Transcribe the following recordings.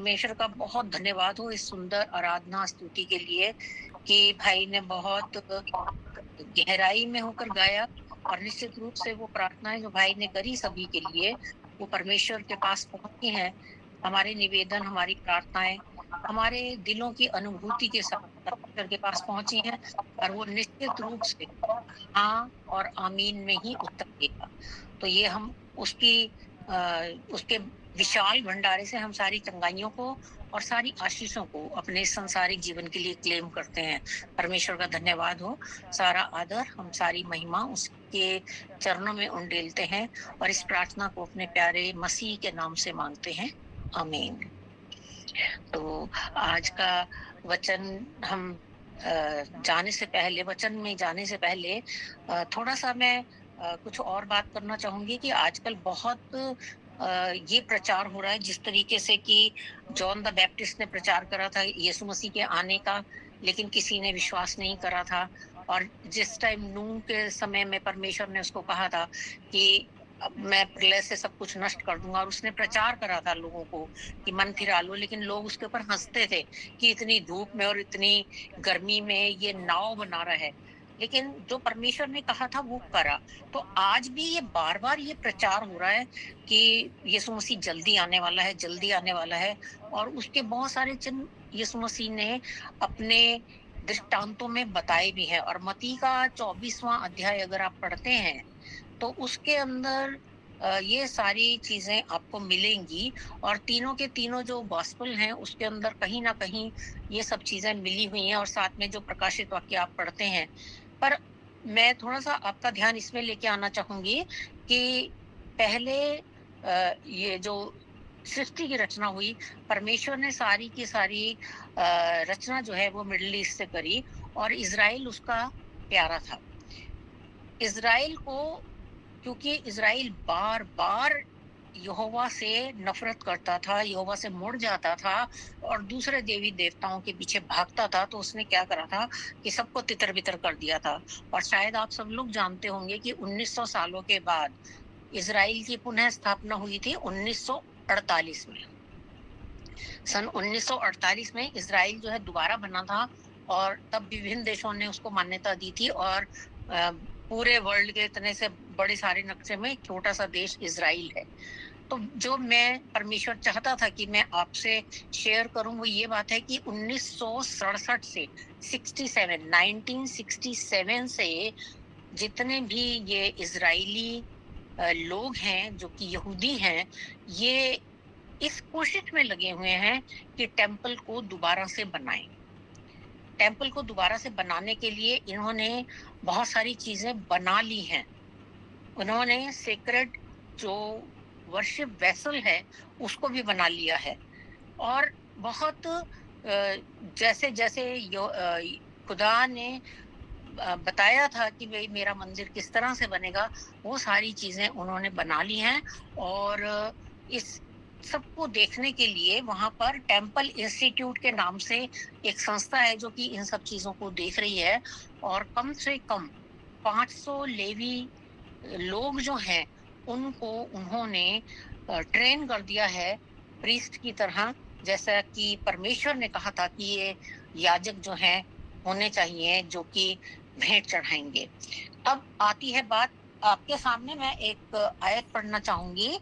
परमेश्वर का बहुत धन्यवाद हो इस सुंदर आराधना स्तुति के लिए कि भाई ने बहुत गहराई में होकर गाया। और निश्चित रूप से वो प्रार्थनाएं जो भाई ने करी सभी के लिए, वो परमेश्वर के पास पहुंची हैं। हमारे निवेदन, हमारी प्रार्थनाएं हमारे दिलों की अनुभूति के साथ परमेश्वर के पास पहुंची हैं, और वो निश्चित रूप से हाँ और आमीन में ही उत्तर देगा। तो ये हम उसके विशाल भंडारे से हम सारी चंगाइयों को और सारी आशीषों को अपने संसारिक जीवन के लिए क्लेम करते हैं। परमेश्वर का धन्यवाद हो। सारा आदर, हम सारी महिमा उसके चरणों में उंडेलते हैं और इस प्रार्थना को अपने प्यारे मसीह के नाम से मांगते हैं। आमीन। तो आज का वचन हम वचन में जाने से पहले थोड़ा सा मैं कुछ और बात करना चाहूंगी कि आजकल बहुत ये प्रचार हो रहा है जिस तरीके से कि जॉन द बैप्टिस्ट ने प्रचार करा था यीशु मसीह के आने का, लेकिन किसी ने विश्वास नहीं करा था। और जिस टाइम नूह के समय में परमेश्वर ने उसको कहा था कि अब मैं प्रलय से सब कुछ नष्ट कर दूंगा, और उसने प्रचार करा था लोगों को कि मन फिरा लो, लेकिन लोग उसके ऊपर हंसते थे कि इतनी धूप में और इतनी गर्मी में ये नाव बना रहा है। लेकिन जो परमेश्वर ने कहा था वो करा। तो आज भी ये बार बार ये प्रचार हो रहा है कि यीशु मसीह जल्दी आने वाला है, जल्दी आने वाला है। और उसके बहुत सारे चिन्ह यीशु मसीह ने अपने दृष्टांतों में बताए भी हैं। और मत्ती का 24वां अध्याय अगर आप पढ़ते हैं तो उसके अंदर ये सारी चीजें आपको मिलेंगी। और तीनों के तीनों जो गॉस्पेल हैं उसके अंदर कहीं ना कहीं ये सब चीजें मिली हुई हैं, और साथ में जो प्रकाशित वाक्य आप पढ़ते हैं। पर मैं थोड़ा सा आपका ध्यान इसमें लेके आना चाहूंगी कि पहले ये जो सृष्टि की रचना हुई, परमेश्वर ने सारी की सारी रचना जो है वो मिडिल ईस्ट से करी, और इजराइल उसका प्यारा था। इजराइल को, क्योंकि इजराइल बार बार यहोवा से नफरत करता था, यहोवा से मुड़ जाता था और दूसरे देवी देवताओं के पीछे भागता था, तो उसने क्या करा था कि सबको तितर बितर कर दिया था। और शायद आप सब लोग जानते होंगे कि 1900 सालों के बाद इजराइल की पुनः स्थापना हुई थी 1948 में। सन 1948 में इजराइल जो है दोबारा बना था, और तब विभिन्न देशों ने उसको मान्यता दी थी। और पूरे वर्ल्ड के इतने से बड़े सारे नक्शे में छोटा सा देश इजराइल है। तो जो मैं परमेश्वर चाहता था कि मैं आपसे शेयर करूं वो ये बात है कि 1967 से 1967 से जितने भी ये इजरायली लोग हैं जो कि यहूदी हैं, ये इस कोशिश में लगे हुए हैं कि टेम्पल को दोबारा से बनाएं। टेम्पल को दोबारा से बनाने के लिए इन्होंने बहुत सारी चीजें बना ली हैं। उन्होंने सेक्रेड जो वर्शिप वेसल है उसको भी बना लिया है। और बहुत जैसे जैसे खुदा ने बताया था कि भाई मेरा मंदिर किस तरह से बनेगा, वो सारी चीजें उन्होंने बना ली हैं। और इस सबको देखने के लिए वहां पर टेम्पल इंस्टीट्यूट के नाम से एक संस्था है जो कि इन सब चीजों को देख रही है। और कम से कम 500 लेवी लोग जो हैं उनको उन्होंने ट्रेन कर दिया है प्रीस्ट की तरह, जैसा कि परमेश्वर ने कहा था कि ये याजक जो हैं होने चाहिए जो कि भेंट चढ़ाएंगे। अब आती है बात, आपके सामने मैं एक आयत पढ़ना चाहूंगी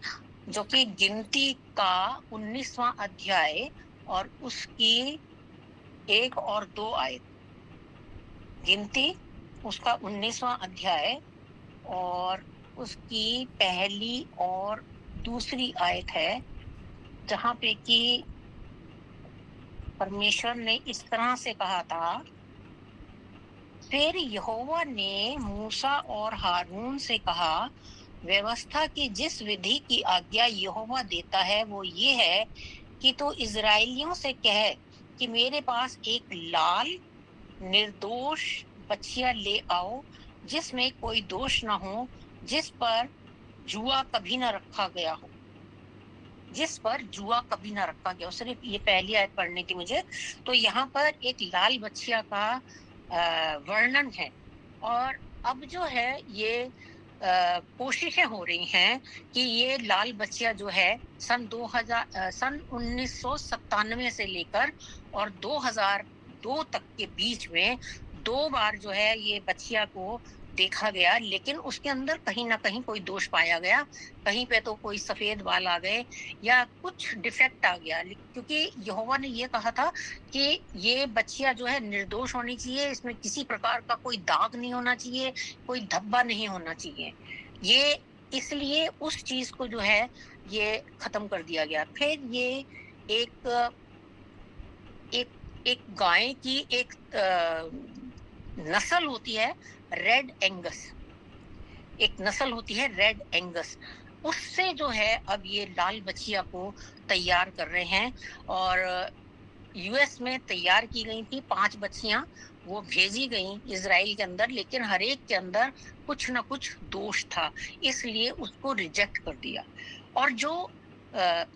जो कि गिनती का 19वां अध्याय और उसकी 1 और 2 आयत। गिनती उसका 19वां अध्याय और उसकी पहली और दूसरी आयत है, जहां पे कि परमेश्वर ने इस तरह से कहा था, फिर यहोवा ने मूसा और हारून से कहा, व्यवस्था की जिस विधि की आज्ञा यहोवा देता है वो ये है कि तो इजराइलियों से कह कि मेरे पास एक लाल निर्दोष बछिया ले आओ जिसमें कोई दोष ना हो, जिस पर जुआ कभी ना रखा गया हो। जिस पर जुआ कभी ना रखा गया हो, सिर्फ ये पहली आयत पढ़ने की मुझे। तो यहाँ पर एक लाल बछिया का वर्णन है। और अब जो है ये कोशिशें हो रही हैं कि ये लाल बच्चियां जो है सन 1997 से लेकर और 2002 तक के बीच में 2 बार जो है ये बच्चिया को देखा गया, लेकिन उसके अंदर कहीं ना कहीं कोई दोष पाया गया। कहीं पे तो कोई सफेद बाल आ गए या कुछ डिफेक्ट आ गया, क्योंकि यहोवा ने ये कहा था कि ये बच्चियां जो है निर्दोष होनी चाहिए, इसमें किसी प्रकार का कोई दाग नहीं होना चाहिए, कोई धब्बा नहीं होना चाहिए। ये इसलिए उस चीज को जो है ये खत्म कर दिया गया। फिर ये एक एक एक गाय की एक नस्ल होती है रेड एंगस, एक नस्ल होती है रेड एंगस, उससे जो है अब ये लाल बछिया को तैयार कर रहे हैं। और यूएस में तैयार की गई थी 5 बच्चियां, वो भेजी गई इजराइल के अंदर, लेकिन हर एक के अंदर कुछ ना कुछ दोष था, इसलिए उसको रिजेक्ट कर दिया। और जो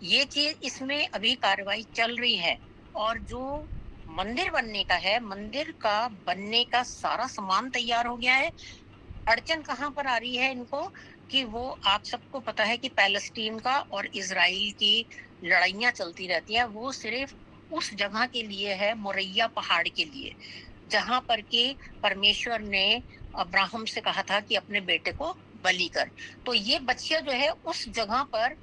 ये चीज इसमें अभी कार्रवाई चल रही है, और जो मंदिर बनने का है, मंदिर का बनने का सारा सामान तैयार हो गया है। अड़चन कहाँ पर आ रही है इनको कि वो आप सबको पता है कि पैलेस्टीन का और इजराइल की लड़ाइयां चलती रहती हैं। वो सिर्फ उस जगह के लिए है, मोरैया पहाड़ के लिए, जहां पर कि परमेश्वर ने अब्राहम से कहा था कि अपने बेटे को बलि कर। तो ये बच्चियां जो है उस जगह पर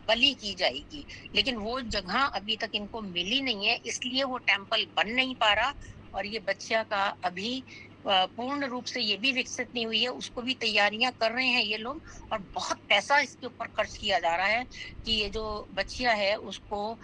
बलि की जाएगी, लेकिन वो जगह अभी तक इनको मिली नहीं है, इसलिए वो टेम्पल बन नहीं पा रहा। और ये बच्चिया का अभी पूर्ण रूप से ये भी विकसित नहीं हुई है, उसको भी तैयारियां कर रहे हैं ये लोग। और बहुत पैसा इसके ऊपर खर्च किया जा रहा है कि ये जो बच्चिया है उसको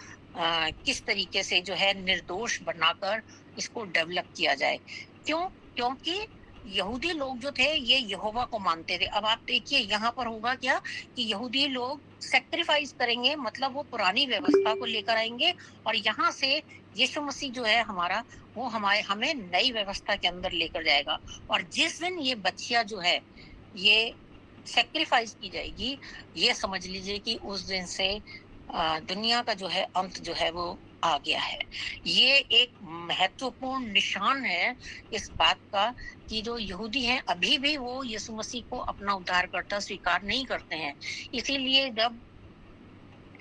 किस तरीके से जो है निर्दोष बनाकर इसको डेवलप किया जाए। क्यों? क्योंकि यहूदी लोग जो थे ये यहोवा को मानते थे। अब आप देखिए यहाँ पर होगा क्या कि यहूदी लोग सेक्रीफाइस करेंगे, मतलब वो पुरानी व्यवस्था को लेकर आएंगे, और यहाँ से यीशु मसीह जो है हमारा, वो हमें नई व्यवस्था के अंदर लेकर जाएगा। और जिस दिन ये बच्चिया जो है ये सेक्रीफाइस की जाएगी, ये समझ लीजिए कि उस दिन से दुनिया का जो है अंत जो है वो आ गया है। ये एक महत्वपूर्ण निशान है इस बात का कि जो यहूदी हैं अभी भी वो यीशु मसीह को अपना उद्धारकर्ता स्वीकार नहीं करते हैं। इसीलिए जब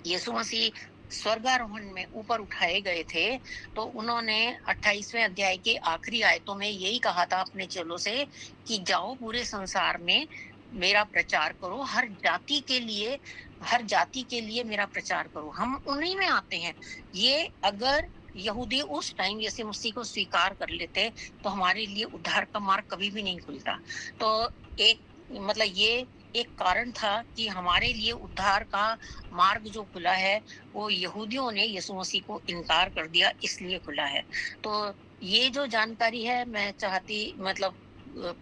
यीशु मसीह स्वर्गारोहण में ऊपर उठाए गए थे तो उन्होंने 28वें अध्याय के आखिरी आयतों में यही कहा था अपने चेलों से कि जाओ पूरे संसार में मेरा प्रचार करो, हर जाति के लिए मेरा प्रचार करो। हम उन्हीं में आते हैं। ये अगर यहूदी उस टाइम यीशु मसीह को स्वीकार कर लेते तो हमारे लिए उद्धार का मार्ग कभी भी नहीं खुलता। तो एक मतलब ये एक कारण था कि हमारे लिए उद्धार का मार्ग जो खुला है वो यहूदियों ने यीशु मसीह को इनकार कर दिया, इसलिए खुला है। तो ये जो जानकारी है मैं चाहती, मतलब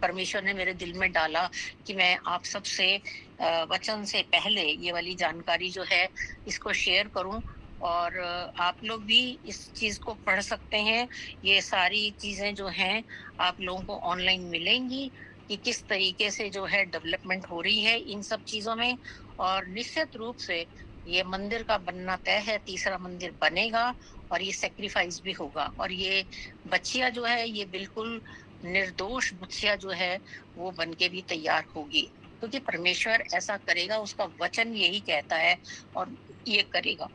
परमेश्वर ने मेरे दिल में डाला कि मैं आप सबसे वचन से पहले ये वाली जानकारी जो है इसको शेयर करूं। और आप लोग भी इस चीज को पढ़ सकते हैं। ये सारी चीजें जो हैं आप लोगों को ऑनलाइन मिलेंगी कि किस तरीके से जो है डेवलपमेंट हो रही है इन सब चीजों में। और निश्चित रूप से ये मंदिर का बनना तय है, तीसरा मंदिर बनेगा और ये सेक्रीफाइस भी होगा। और ये बच्चिया जो है ये बिल्कुल निर्दोष बच्चिया जो है वो बन के भी तैयार होगी, क्योंकि परमेश्वर ऐसा करेगा, उसका वचन यही कहता है और ये करेगा।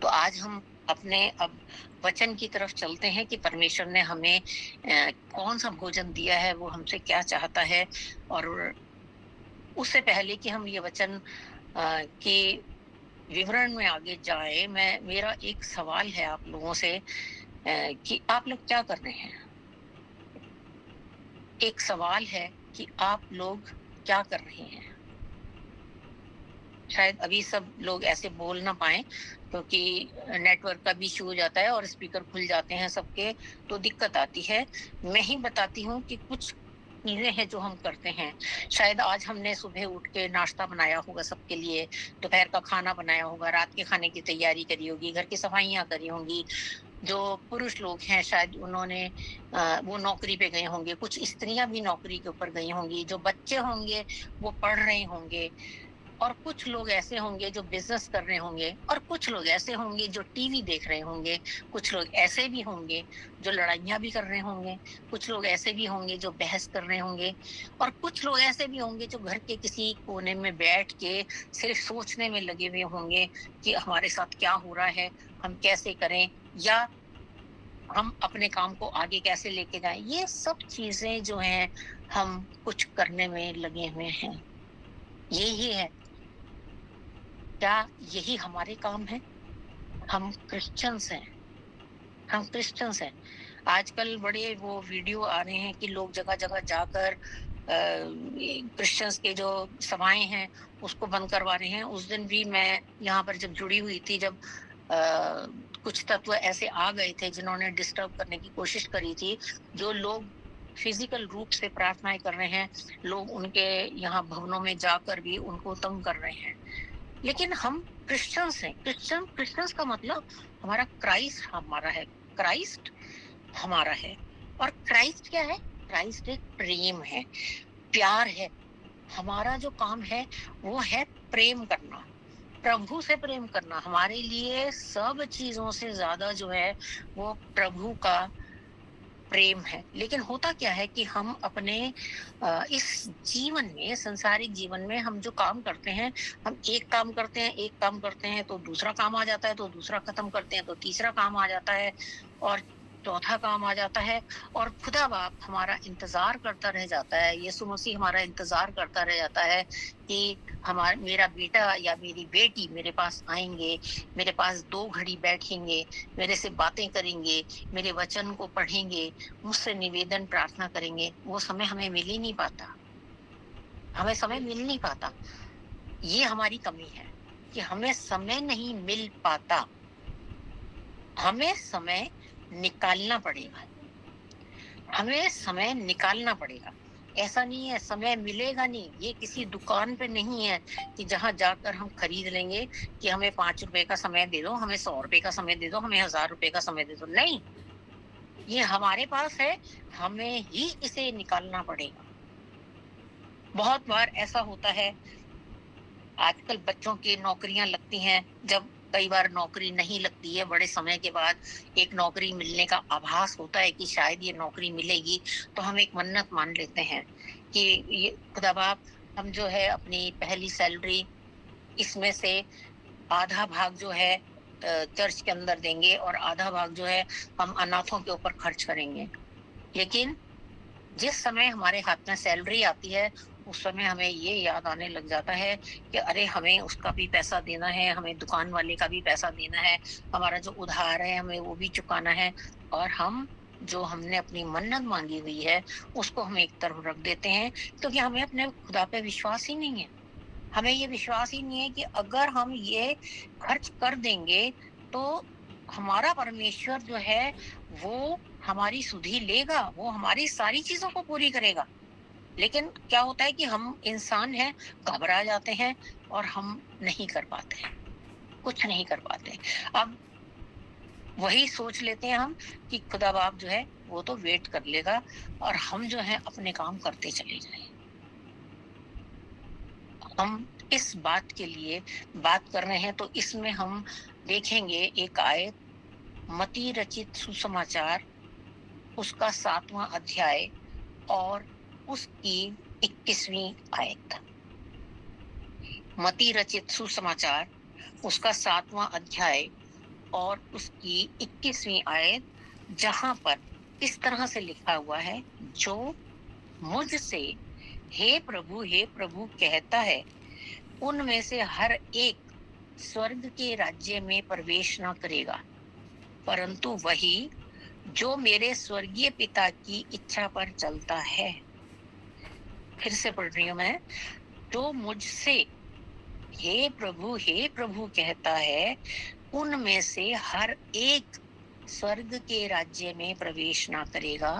तो आज हम अपने अब वचन की तरफ चलते हैं कि परमेश्वर ने हमें कौन सा भोजन दिया है, वो हमसे क्या चाहता है। और उससे पहले कि हम ये वचन के विवरण में आगे जाए, मेरा एक सवाल है आप लोगों से कि आप लोग क्या कर रहे हैं। एक सवाल है कि आप लोग क्या कर रहे हैं। शायद अभी सब लोग ऐसे बोल ना पाए क्योंकि नेटवर्क का भी इशू हो जाता है और स्पीकर खुल जाते हैं सबके, तो दिक्कत आती है। मैं ही बताती हूँ कि कुछ चीजें हैं जो हम करते हैं। शायद आज हमने सुबह उठ के नाश्ता बनाया होगा सबके लिए, दोपहर का खाना बनाया होगा, रात के खाने की तैयारी करी होगी, घर की सफाइयां करी होंगी। जो पुरुष लोग हैं शायद उन्होंने वो नौकरी पे गए होंगे, कुछ स्त्रियां भी नौकरी के ऊपर गई होंगी, जो बच्चे होंगे वो पढ़ रहे होंगे। और कुछ लोग ऐसे होंगे जो बिजनेस कर रहे होंगे, और कुछ लोग ऐसे होंगे जो टीवी देख रहे होंगे, कुछ लोग ऐसे भी होंगे जो लड़ाइयाँ भी कर रहे होंगे, कुछ लोग ऐसे भी होंगे जो बहस कर रहे होंगे, और कुछ लोग ऐसे भी होंगे जो घर के किसी कोने में बैठ के सिर्फ सोचने में लगे हुए होंगे कि हमारे साथ क्या हो रहा है, हम कैसे करें, या हम अपने काम को आगे कैसे लेके जाएं। ये सब चीजें जो हैं, हम कुछ करने में लगे हुए हैं। यही है, क्या यही हमारे काम है? हम क्रिश्चियंस हैं, हम क्रिश्चियंस हैं। आजकल बड़े वो वीडियो आ रहे हैं कि लोग जगह-जगह जाकर क्रिश्चियंस के जो सभाएँ हैं, उसको बंद करवा रहे हैं। उस दिन भी मैं यहाँ पर जब जुड़ी हुई थी, जब अ, कुछ तत्व ऐसे आ गए थे जिन्होंने डिस्टर्ब करने की कोशिश करी थी, जो लोग फिजिकल रूप से प्रार्थनाएँ कर रहे हैं, लोग उनके यहाँ भवनों में जाकर भी उनको तंग कर रहे हैं। लेकिन हम क्रिश्चियंस हैं। क्रिश्चियंस का मतलब हमारा क्राइस्ट हमारा है, क्राइस्ट हमारा है। और क्राइस्ट क्या है? क्राइस्ट एक प्रेम है, प्यार है। हमारा जो काम है वो है प्रेम करना, प्रभु से प्रेम करना। हमारे लिए सब चीजों से ज्यादा जो है वो प्रभु का प्रेम है। लेकिन होता क्या है कि हम अपने इस जीवन में, संसारिक जीवन में, हम जो काम करते हैं, हम एक काम करते हैं, एक काम करते हैं तो दूसरा काम आ जाता है, तो दूसरा खत्म करते हैं तो तीसरा काम आ जाता है, और चौथा काम आ जाता है, और खुदा बाप हमारा इंतजार करता रह जाता है, यीशु मसीह हमारा इंतजार करता रह जाता है कि हमारा मेरा बेटा या मेरी बेटी मेरे पास आएंगे, मेरे पास 2 घड़ी बैठेंगे, मेरे से बातें करेंगे, मेरे वचन को पढ़ेंगे, मुझसे निवेदन प्रार्थना करेंगे। वो समय हमें मिल ही नहीं पाता, हमें समय मिल नहीं पाता। ये हमारी कमी है कि हमें समय नहीं मिल पाता। हमें समय निकालना पड़ेगा, हमें समय निकालना पड़ेगा। ऐसा नहीं है समय मिलेगा नहीं, ये किसी दुकान पे नहीं है कि जहाँ जाकर हम खरीद लेंगे कि हमें 5 रुपए का समय दे दो, हमें 100 रुपए का समय दे दो, हमें 1000 रुपए का समय दे दो। नहीं, ये हमारे पास है, हमें ही इसे निकालना पड़ेगा। बहुत बार ऐसा होता है, आजकल बच्चों की नौकरियां लगती हैं, जब कई बार नौकरी नहीं लगती है, बड़े समय के बाद एक नौकरी मिलने का आभास होता है कि शायद ये नौकरी मिलेगी, तो हम एक मन्नत मान लेते हैं कि ये खुदा बाप, हम जो है अपनी पहली सैलरी, इसमें से आधा भाग जो है चर्च के अंदर देंगे, और आधा भाग जो है हम अनाथों के ऊपर खर्च करेंगे। लेकिन जिस समय हमारे हाथ में सैलरी आती है, उस समय हमें ये याद आने लग जाता है कि अरे हमें उसका भी पैसा देना है, हमें दुकान वाले का भी पैसा देना है, हमारा जो उधार है हमें वो भी चुकाना है, और हम जो हमने अपनी मन्नत मांगी हुई है उसको हम एक तरफ रख देते हैं, क्योंकि हमें अपने खुदा पे विश्वास ही नहीं है। हमें ये विश्वास ही नहीं है कि अगर हम ये खर्च कर देंगे तो हमारा परमेश्वर जो है वो हमारी सुधि लेगा, वो हमारी सारी चीजों को पूरी करेगा। लेकिन क्या होता है कि हम इंसान हैं, घबरा जाते हैं, और हम नहीं कर पाते हैं, कुछ नहीं कर पाते। अब वही सोच लेते हैं हम कि खुदा बाप जो है वो तो वेट कर लेगा, और हम जो है अपने काम करते चले जाएं। हम इस बात के लिए बात कर रहे हैं, तो इसमें हम देखेंगे एक आयत, मती रचित सुसमाचार, उसका 7वां अध्याय और उसकी 21वीं आयत। मती रचित सुसमाचार, उसका 7वां अध्याय और उसकी 21वीं आयत, जहां पर इस तरह से लिखा हुआ है, जो मुझसे हे प्रभु कहता है, उनमें से हर एक स्वर्ग के राज्य में प्रवेश न करेगा, परंतु वही जो मेरे स्वर्गीय पिता की इच्छा पर चलता है। फिर से पढ़ रही हूं मैं, जो मुझसे हे प्रभु कहता है, उनमें से हर एक स्वर्ग के राज्य में प्रवेश ना करेगा,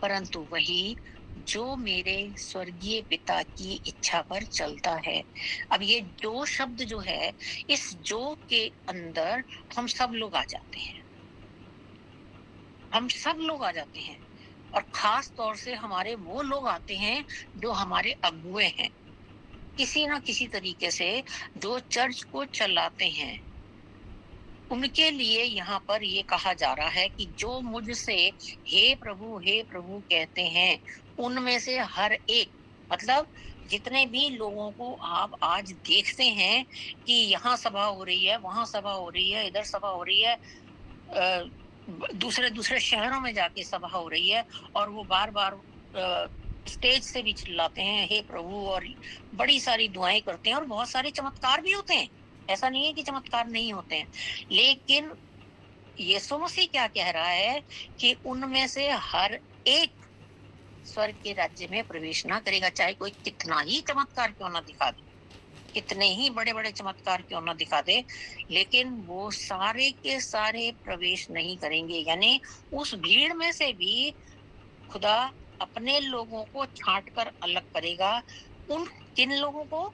परंतु वही जो मेरे स्वर्गीय पिता की इच्छा पर चलता है। अब ये जो शब्द जो है, इस जो के अंदर हम सब लोग आ जाते हैं, हम सब लोग आ जाते हैं, और खास तौर से हमारे वो लोग आते हैं जो हमारे अगुए हैं, किसी ना किसी तरीके से जो चर्च को चलाते हैं, उनके लिए यहाँ पर ये कहा जा रहा है कि जो मुझसे हे प्रभु कहते हैं, उनमें से हर एक, मतलब जितने भी लोगों को आप आज देखते हैं कि यहाँ सभा हो रही है, वहां सभा हो रही है, इधर सभा हो रही है, दूसरे दूसरे शहरों में जाके सभा हो रही है, और वो बार बार स्टेज से भी चिल्लाते हैं हे प्रभु, और बड़ी सारी दुआएं करते हैं, और बहुत सारे चमत्कार भी होते हैं। ऐसा नहीं है कि चमत्कार नहीं होते हैं, लेकिन यीशु मसीह क्या कह रहा है कि उनमें से हर एक स्वर्ग के राज्य में प्रवेश ना करेगा, चाहे कोई कितना ही चमत्कार क्यों ना दिखा दे, कितने ही बड़े बड़े चमत्कार क्यों ना दिखा दे, लेकिन वो सारे के सारे प्रवेश नहीं करेंगे। यानी उस भीड़ में से भी खुदा अपने लोगों को छांट कर अलग करेगा। उन किन लोगों को?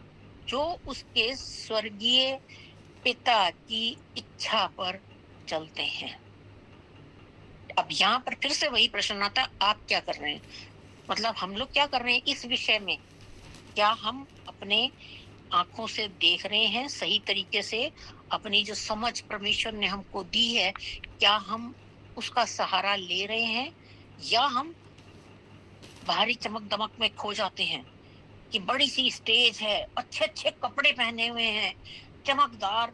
जो उसके स्वर्गीय पिता की इच्छा पर चलते हैं। अब यहाँ पर फिर से वही प्रश्न आता, आप क्या कर रहे हैं? मतलब हम लोग क्या कर रहे हैं इस विषय में? क्या हम अपने आंखों से देख रहे हैं सही तरीके से? अपनी जो समझ परमेश्वर ने हमको दी है, क्या हम उसका सहारा ले रहे हैं, या हम बाहरी चमक दमक में खो जाते हैं कि बड़ी सी स्टेज है, अच्छे अच्छे कपड़े पहने हुए हैं, चमकदार,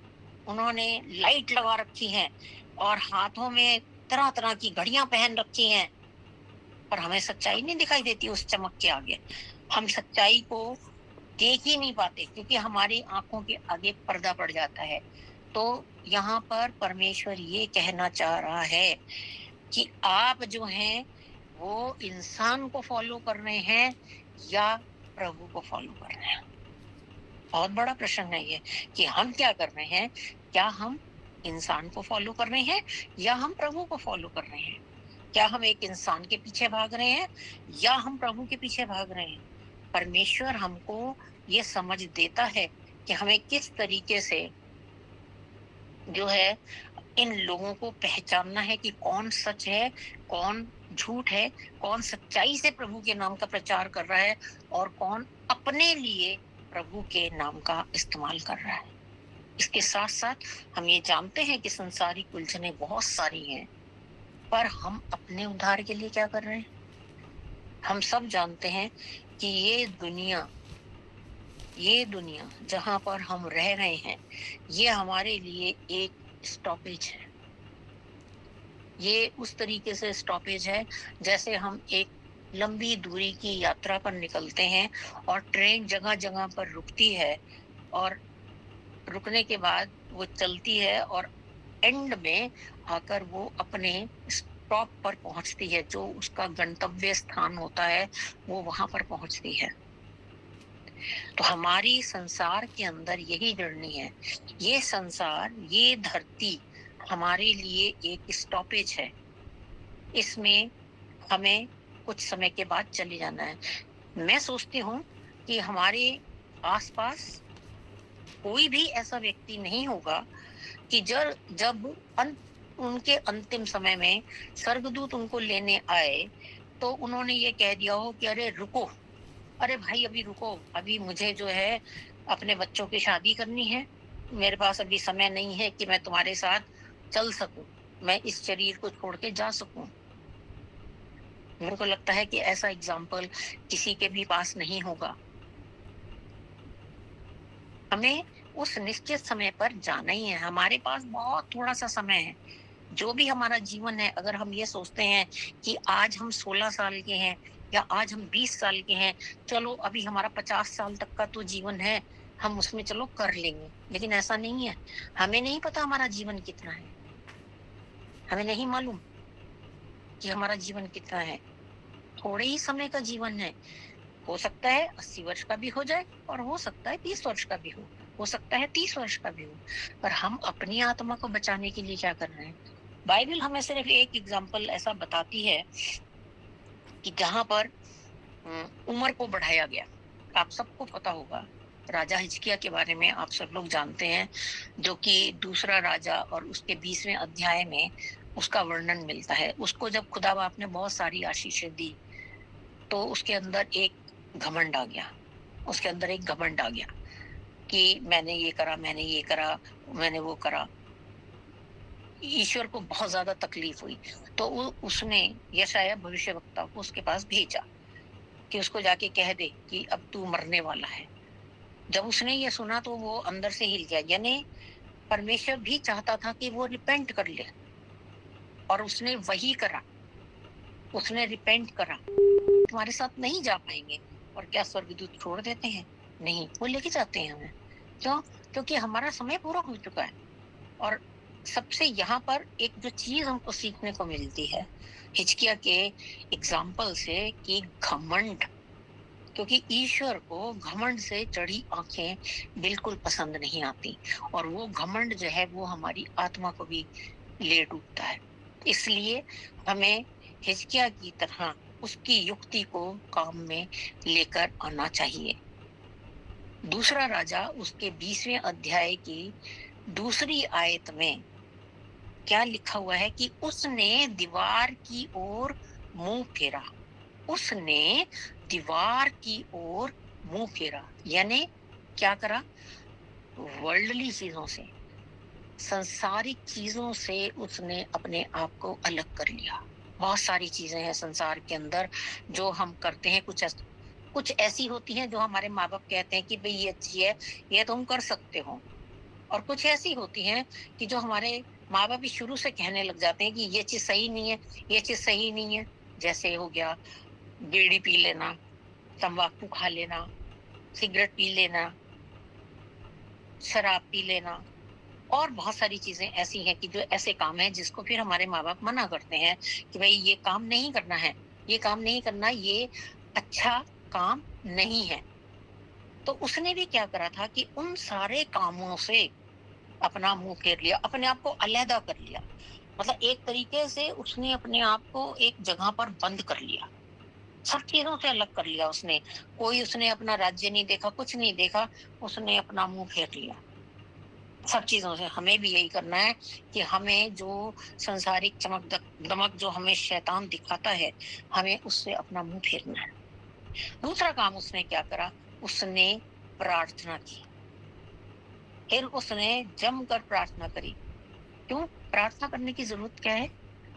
उन्होंने लाइट लगा रखी है, और हाथों में तरह तरह की घड़ियां पहन रखी हैं, पर हमें सच्चाई नहीं दिखाई देती उस चमक के आगे। हम सच्चाई को देख ही नहीं पाते क्योंकि हमारी आंखों के आगे पर्दा पड़ जाता है। तो यहाँ पर परमेश्वर ये कहना चाह रहा है कि आप जो हैं वो इंसान को फॉलो कर रहे हैं या प्रभु को फॉलो कर रहे हैं। बहुत बड़ा प्रश्न है ये कि हम क्या कर रहे हैं। क्या हम इंसान को फॉलो कर रहे हैं या हम प्रभु को फॉलो कर रहे हैं? क्या हम एक इंसान के पीछे भाग रहे हैं या हम प्रभु के पीछे भाग रहे हैं? परमेश्वर हमको ये समझ देता है कि हमें किस तरीके से जो है इन लोगों को पहचानना है कि कौन सच है, कौन झूठ है, कौन सच्चाई से प्रभु के नाम का प्रचार कर रहा है और कौन अपने लिए प्रभु के नाम का इस्तेमाल कर रहा है। इसके साथ साथ हम ये जानते हैं कि संसारिक उलझनें बहुत सारी हैं, पर हम अपने उद्धार के लिए क्या कर रहे हैं? हम सब जानते हैं कि ये दुनिया जहां पर हम रह रहे हैं, ये हमारे लिए एक स्टॉपेज है। ये उस तरीके से स्टॉपेज है जैसे हम एक लंबी दूरी की यात्रा पर निकलते हैं और ट्रेन जगह जगह पर रुकती है, और रुकने के बाद वो चलती है और एंड में आकर वो अपने स्टॉप पर पहुंचती है, जो उसका गंतव्य स्थान होता है वो वहां पर पहुंचती है। तो हमारी संसार के अंदर यही जर्नी है। ये संसार, ये धरती हमारे लिए एक स्टॉपेज है। इसमें हमें कुछ समय के बाद चले जाना है। मैं सोचती हूँ कि हमारे आसपास कोई भी ऐसा व्यक्ति नहीं होगा कि जब उनके अंतिम समय में स्वर्गदूत उनको लेने आए तो उन्होंने ये कह दिया हो कि अरे रुको, अरे भाई अभी रुको, अभी मुझे जो है अपने बच्चों की शादी करनी है, मेरे पास अभी समय नहीं है कि मैं तुम्हारे साथ चल सकूं, मैं इस शरीर को छोड़ के जा सकूं। मेरे को लगता है कि ऐसा एग्जाम्पल किसी के भी पास नहीं होगा। हमें उस निश्चित समय पर जाना ही है। हमारे पास बहुत थोड़ा सा समय है। जो भी हमारा जीवन है, अगर हम ये सोचते हैं कि आज हम 16 साल के हैं या आज हम 20 साल के हैं, चलो अभी हमारा 50 साल तक का तो जीवन है, हम उसमें चलो कर लेंगे, लेकिन ऐसा नहीं है। हमें नहीं पता हमारा जीवन कितना है, हमें नहीं मालूम कि हमारा जीवन कितना है। थोड़े ही समय का जीवन है। हो सकता है 80 वर्ष का भी हो जाए और हो सकता है 20 वर्ष का भी हो सकता है 30 वर्ष का भी हो, पर हम अपनी आत्मा को बचाने के लिए क्या कर रहे हैं? बाइबल हमें सिर्फ एक एग्जाम्पल ऐसा बताती है कि जहां पर उम्र को बढ़ाया गया। आप सबको पता होगा राजा हिजकिय्याह के बारे में, आप सब लोग जानते हैं, जो कि दूसरा राजा और उसके 20वें अध्याय में उसका वर्णन मिलता है। उसको जब खुदा बाप ने बहुत सारी आशीषें दी तो उसके अंदर एक घमंड आ गया। उसके अंदर एक घमंड आ गया कि मैंने ये करा, मैंने ये करा, मैंने वो करा। ईश्वर को बहुत ज्यादा तकलीफ हुई, तो उसने यशायाह भविष्यवक्ता को उसके पास भेजा कि उसको जाके कह दे कि अब तू मरने वाला है। जब उसने ये सुना तो वो अंदर से हिल गया, यानी परमेश्वर भी चाहता था कि वो रिपेंट कर ले, और उसने वही करा। उसने रिपेंट करा। तुम्हारे साथ नहीं जा पाएंगे। और क्या स्वर्गदूत छोड़ देते हैं? नहीं, वो लेके जाते हैं हमें। क्यों? क्योंकि हमारा समय पूरा हो चुका है। और सबसे यहाँ पर एक जो चीज हमको सीखने को मिलती है हिजकिय्याह के एग्जाम्पल से, कि घमंड, क्योंकि ईश्वर को घमंड से चढ़ी आंखें बिल्कुल पसंद नहीं आती, और वो घमंड जो है वो हमारी आत्मा को भी ले डूबता है। इसलिए हमें हिजकिय्याह की तरह उसकी युक्ति को काम में लेकर आना चाहिए। दूसरा राजा उसके 20वें अध्याय की दूसरी आयत में क्या लिखा हुआ है कि उसने दीवार की ओर मुंह फेरा। उसने दीवार की ओर मुंह फेरा, यानी क्या करा? वर्ल्डली चीजों से, संसारिक चीजों से उसने अपने आप को अलग कर लिया। बहुत सारी चीजें हैं संसार के अंदर जो हम करते हैं। कुछ ऐसी होती हैं जो हमारे माँ बाप कहते हैं कि भाई ये अच्छी है, ये तुम कर सकते हो। और कुछ ऐसी होती हैं कि जो हमारे माँ बाप भी शुरू से कहने लग जाते हैं कि ये चीज सही नहीं है, ये चीज सही नहीं है। जैसे हो गया बीड़ी पी लेना, तंबाकू खा लेना, सिगरेट पी लेना, शराब पी लेना, और बहुत सारी चीजें ऐसी हैं कि जो ऐसे काम हैं जिसको फिर हमारे माँ बाप मना करते हैं कि भाई ये काम नहीं करना है, ये काम नहीं करना, ये अच्छा काम नहीं है। तो उसने भी क्या करा था कि उन सारे कामों से अपना मुंह फेर लिया, अपने आप को अलहदा कर लिया। मतलब एक तरीके से उसने अपने आप को एक जगह पर बंद कर लिया, सब चीजों से अलग कर लिया उसने। कोई उसने अपना राज्य नहीं देखा, कुछ नहीं देखा, उसने अपना मुंह फेर लिया सब चीजों से। हमें भी यही करना है कि हमें जो संसारिक चमक दमक जो हमें शैतान दिखाता है, हमें उससे अपना मुंह फेरना है। दूसरा काम उसने क्या करा? उसने प्रार्थना की। फिर उसने जमकर प्रार्थना करी। क्यों प्रार्थना करने की जरूरत क्या है?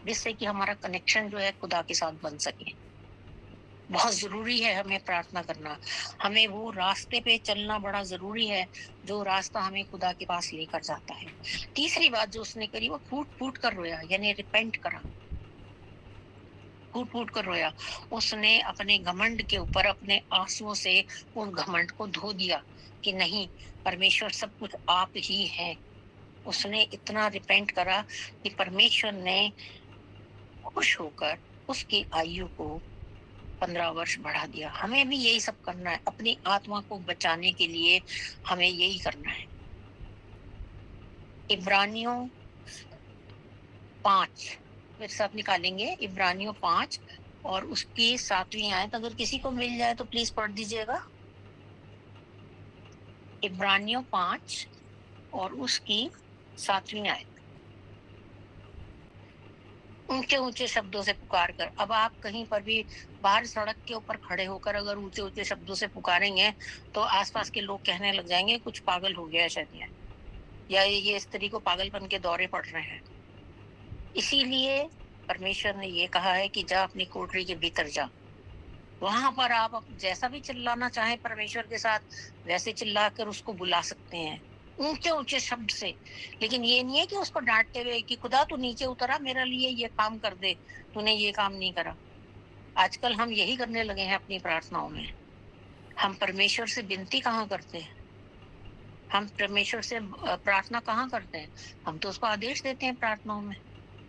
जिससे कि हमारा कनेक्शन जो है खुदा के साथ बन सके। बहुत जरूरी है हमें प्रार्थना करना। हमें वो रास्ते पे चलना बड़ा जरूरी है जो रास्ता हमें खुदा के पास लेकर जाता है। तीसरी बात जो उसने करी, वो फूट फूट कर रोया, यानी रिपेंट करा। फूट फूट कर रोया। उसने अपने घमंड के ऊपर अपने आंसुओं से उस घमंड को धो दिया कि नहीं, परमेश्वर सब कुछ आप ही है। उसने इतना रिपेंट करा कि परमेश्वर ने खुश होकर उसकी आयु को 15 वर्ष बढ़ा दिया। हमें भी यही सब करना है, अपनी आत्मा को बचाने के लिए हमें यही करना है। इब्रानियों 5 मेरे साथ निकालेंगे, इब्रानियों 5 और उसकी 7वीं आयत, अगर किसी को मिल जाए तो प्लीज पढ़ दीजिएगा। इब्रानियों 5 और उसकी 7वीं आयत। ऊंचे ऊंचे शब्दों से पुकार कर। अब आप कहीं पर भी बाहर सड़क के ऊपर खड़े होकर अगर ऊंचे ऊंचे शब्दों से पुकारेंगे तो आसपास के लोग कहने लग जाएंगे कुछ पागल हो गया है शायद या ये स्त्री को पागलपन के दौरे पड़ रहे हैं। इसीलिए परमेश्वर ने ये कहा है कि जा अपनी कोठरी के भीतर जा। वहां पर आप जैसा भी चिल्लाना चाहे परमेश्वर के साथ वैसे चिल्लाकर उसको बुला सकते हैं, ऊंचे ऊंचे शब्द से। लेकिन ये नहीं है कि उसको डांटते हुए कि खुदा तू नीचे उतरा, मेरे लिए ये काम कर दे, तूने ये काम नहीं करा। आजकल हम यही करने लगे हैं अपनी प्रार्थनाओं में। हम परमेश्वर से विनती कहाँ करते हैं? हम परमेश्वर से प्रार्थना कहाँ करते हैं? हम तो उसको आदेश देते हैं प्रार्थनाओं में।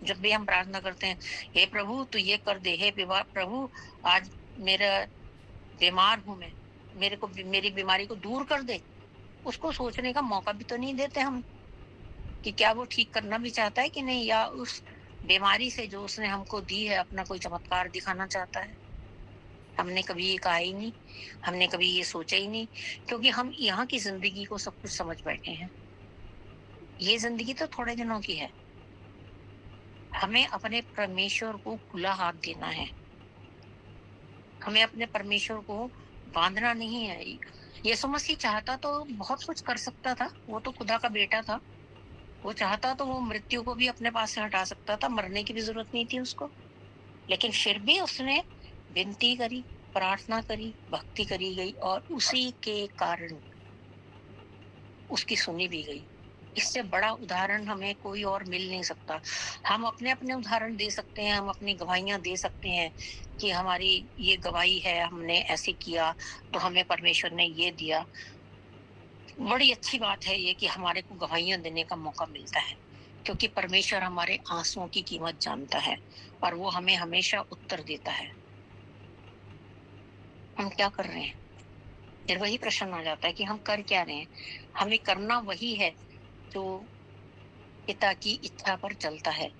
जब भी हम प्रार्थना करते हैं, हे प्रभु तू ये कर दे, हे प्रभु आज मेरा बीमार हूं मैं, मेरे को मेरी बीमारी को दूर कर दे। उसको सोचने का मौका भी तो नहीं देते हम कि क्या वो ठीक करना भी चाहता है कि नहीं, या उस बीमारी से जो उसने हमको दी है अपना कोई चमत्कार दिखाना चाहता है। हमने कभी ये कहा ही नहीं, हमने कभी ये सोचा ही नहीं, क्योंकि हम यहाँ की जिंदगी को सब कुछ समझ बैठे हैं। ये जिंदगी तो थोड़े दिनों की है। हमें अपने परमेश्वर को खुला हाथ देना है। हमें अपने परमेश्वर को बांधना नहीं है। यीशु मसीह चाहता तो बहुत कुछ कर सकता था, वो तो खुदा का बेटा था। वो चाहता तो वो मृत्यु को भी अपने पास से हटा सकता था, मरने की भी जरूरत नहीं थी उसको। लेकिन फिर भी उसने विनती करी, प्रार्थना करी, भक्ति करी गई और उसी के कारण उसकी सुनी भी गई। इससे बड़ा उदाहरण हमें कोई और मिल नहीं सकता। हम अपने अपने उदाहरण दे सकते हैं, हम अपनी गवाहियां दे सकते हैं कि हमारी ये गवाही है, हमने ऐसे किया तो हमें परमेश्वर ने ये दिया। बड़ी अच्छी बात है ये कि हमारे को गवाहियां देने का मौका मिलता है, क्योंकि परमेश्वर हमारे आंसुओं की कीमत जानता है और वो हमें हमेशा उत्तर देता है। हम क्या कर रहे हैं? फिर वही प्रश्न आ जाता है कि हम कर क्या रहे हैं। हमें करना वही है जो पिता की इच्छा पर चलता है।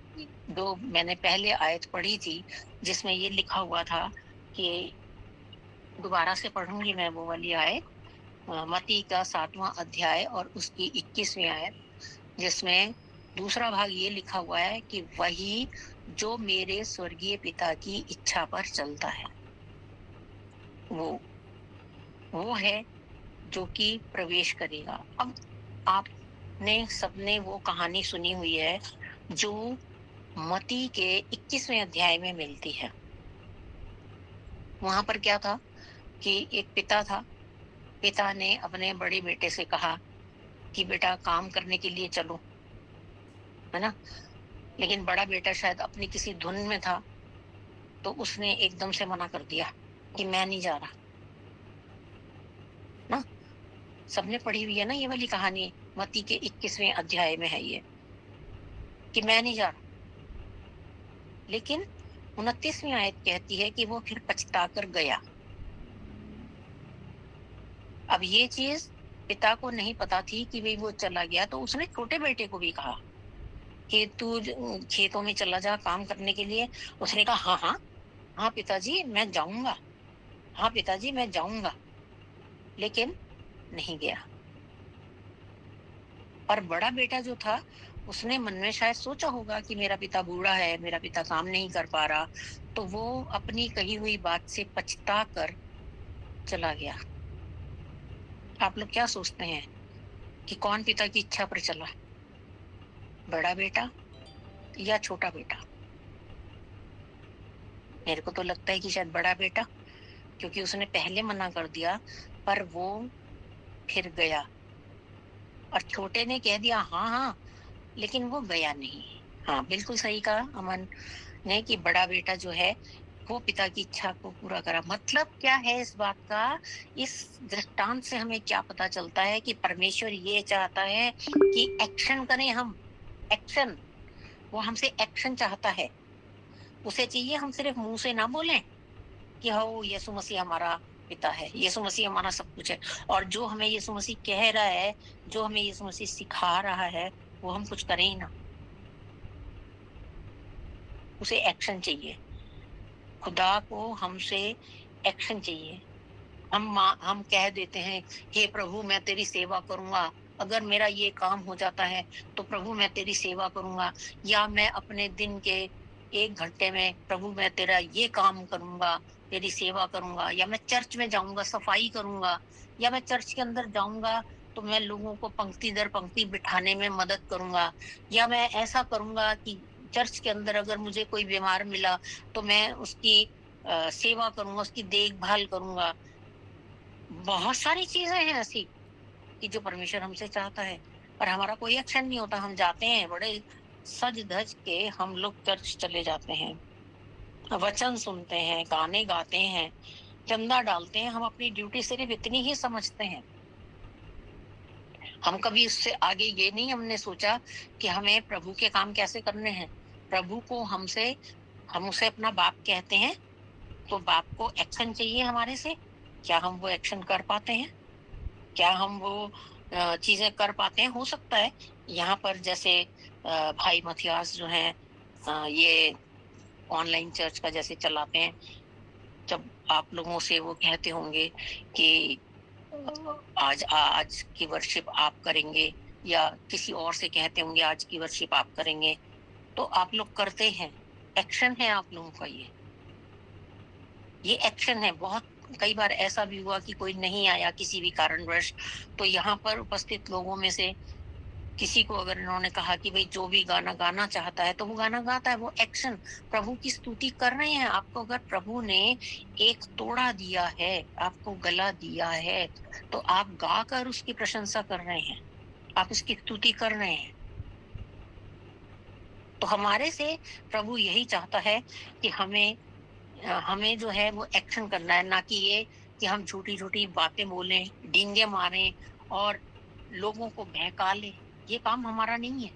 जो मैंने पहले आयत पढ़ी थी जिसमें ये लिखा हुआ था कि, दोबारा से पढ़ूंगी मैं वो वाली आयत, मत्ती का 7वां अध्याय और उसकी 21वीं आयत, जिसमें दूसरा भाग ये लिखा हुआ है कि वही जो मेरे स्वर्गीय पिता की इच्छा पर चलता है, वो है जो कि प्रवेश करेगा। अब आपने सबने वो कहानी सुनी हुई है जो मत्ती के 21वें अध्याय में मिलती है। वहां पर क्या था कि एक पिता था। पिता ने अपने बड़े बेटे से कहा कि बेटा काम करने के लिए चलो, है ना। लेकिन बड़ा बेटा शायद अपनी किसी धुन में था, तो उसने एकदम से मना कर दिया कि मैं नहीं जा रहा ना। सबने पढ़ी हुई है ना ये वाली कहानी, मत्ती के 21वें अध्याय में है ये, कि मैं नहीं जा रहा। लेकिन 29वीं आयत कहती है कि वो फिर पछता कर गया। अब ये चीज पिता को नहीं पता थी कि भाई वो चला गया, तो उसने छोटे बेटे को भी कहा कि तू खेतों में चला जा काम करने के लिए। उसने कहा हाँ हाँ, हाँ पिताजी मैं जाऊंगा, हाँ पिताजी मैं जाऊंगा, लेकिन नहीं गया। और बड़ा बेटा जो था, उसने मन में शायद सोचा होगा कि मेरा पिता बूढ़ा है, मेरा पिता काम नहीं कर पा रहा, तो वो अपनी कही हुई बात से पछता कर चला गया। आप लोग क्या सोचते हैं कि कौन पिता की इच्छा पर चला, बड़ा बेटा या छोटा बेटा? मेरे को तो लगता है कि शायद बड़ा बेटा, क्योंकि उसने पहले मना कर दिया पर वो फिर गया। और छोटे ने कह दिया हाँ हाँ, लेकिन वो गया नहीं। हाँ बिल्कुल सही कहा अमन ने कि बड़ा बेटा जो है वो पिता की इच्छा को पूरा करा। मतलब क्या है इस बात का? इस दृष्टांत से हमें क्या पता चलता है कि परमेश्वर ये चाहता है कि एक्शन करें हम। एक्शन, वो हमसे एक्शन चाहता है। उसे चाहिए हम सिर्फ मुंह से ना बोलें कि हो यीशु मसीह हमारा पिता है, यीशु मसीह हमारा सब कुछ है। और जो हमें यीशु मसीह कह रहा है, जो हमें यीशु मसीह सिखा रहा है, वो हम कुछ करें ही ना। उसे एक्शन चाहिए। खुदा को हमसे एक्शन चाहिए। हम कह देते हैं हे प्रभु मैं तेरी सेवा करूंगा, अगर मेरा ये काम हो जाता है तो प्रभु मैं तेरी सेवा करूंगा, या मैं अपने दिन के 1 घंटे में प्रभु मैं तेरा ये काम करूंगा, तेरी सेवा करूंगा, या मैं चर्च में जाऊंगा सफाई करूंगा, या मैं चर्च के अंदर जाऊंगा तो मैं लोगों को पंक्ति दर पंक्ति बिठाने में मदद करूंगा, या मैं ऐसा करूंगा कि चर्च के अंदर अगर मुझे कोई बीमार मिला तो मैं उसकी सेवा करूंगा, उसकी देखभाल करूंगा। बहुत सारी चीजें हैं ऐसी कि जो परमेश्वर हमसे चाहता है, पर हमारा कोई एक्शन नहीं होता। हम जाते हैं बड़े सज धज के, हम लोग चर्च चले जाते हैं, वचन सुनते हैं, गाने गाते हैं, चंदा डालते हैं। हम अपनी ड्यूटी सिर्फ इतनी ही समझते हैं। हम कभी उससे आगे ये नहीं हमने सोचा कि हमें प्रभु के काम कैसे करने हैं। प्रभु को हम उसे अपना बाप कहते हैं, तो बाप को एक्शन चाहिए हमारे से। क्या हम वो एक्शन कर पाते हैं? क्या हम वो चीजें कर पाते हैं? हो सकता है यहाँ पर जैसे भाई मथियास जो हैं, ये ऑनलाइन चर्च का जैसे चलाते हैं, जब आप लोगों से वो कहते होंगे कि आज आज की वर्शिप आप करेंगे, या किसी और से कहते होंगे आज की वर्शिप आप करेंगे, तो आप लोग करते हैं। एक्शन है आप लोगों का, ये एक्शन है। बहुत कई बार ऐसा भी हुआ कि कोई नहीं आया किसी भी कारणवश, तो यहाँ पर उपस्थित लोगों में से किसी को अगर इन्होंने कहा कि भाई जो भी गाना गाना चाहता है तो वो गाना गाता है, वो एक्शन, प्रभु की स्तुति कर रहे हैं। आपको अगर प्रभु ने एक तोड़ा दिया है, आपको गला दिया है, तो आप गाकर उसकी प्रशंसा कर रहे हैं, आप उसकी स्तुति कर रहे हैं। तो हमारे से प्रभु यही चाहता है कि हमें जो है वो एक्शन करना है, ना कि ये कि हम झूठी-झूठी बातें बोलें, डींगे मारें और लोगों को बहका लें। ये काम हमारा नहीं है।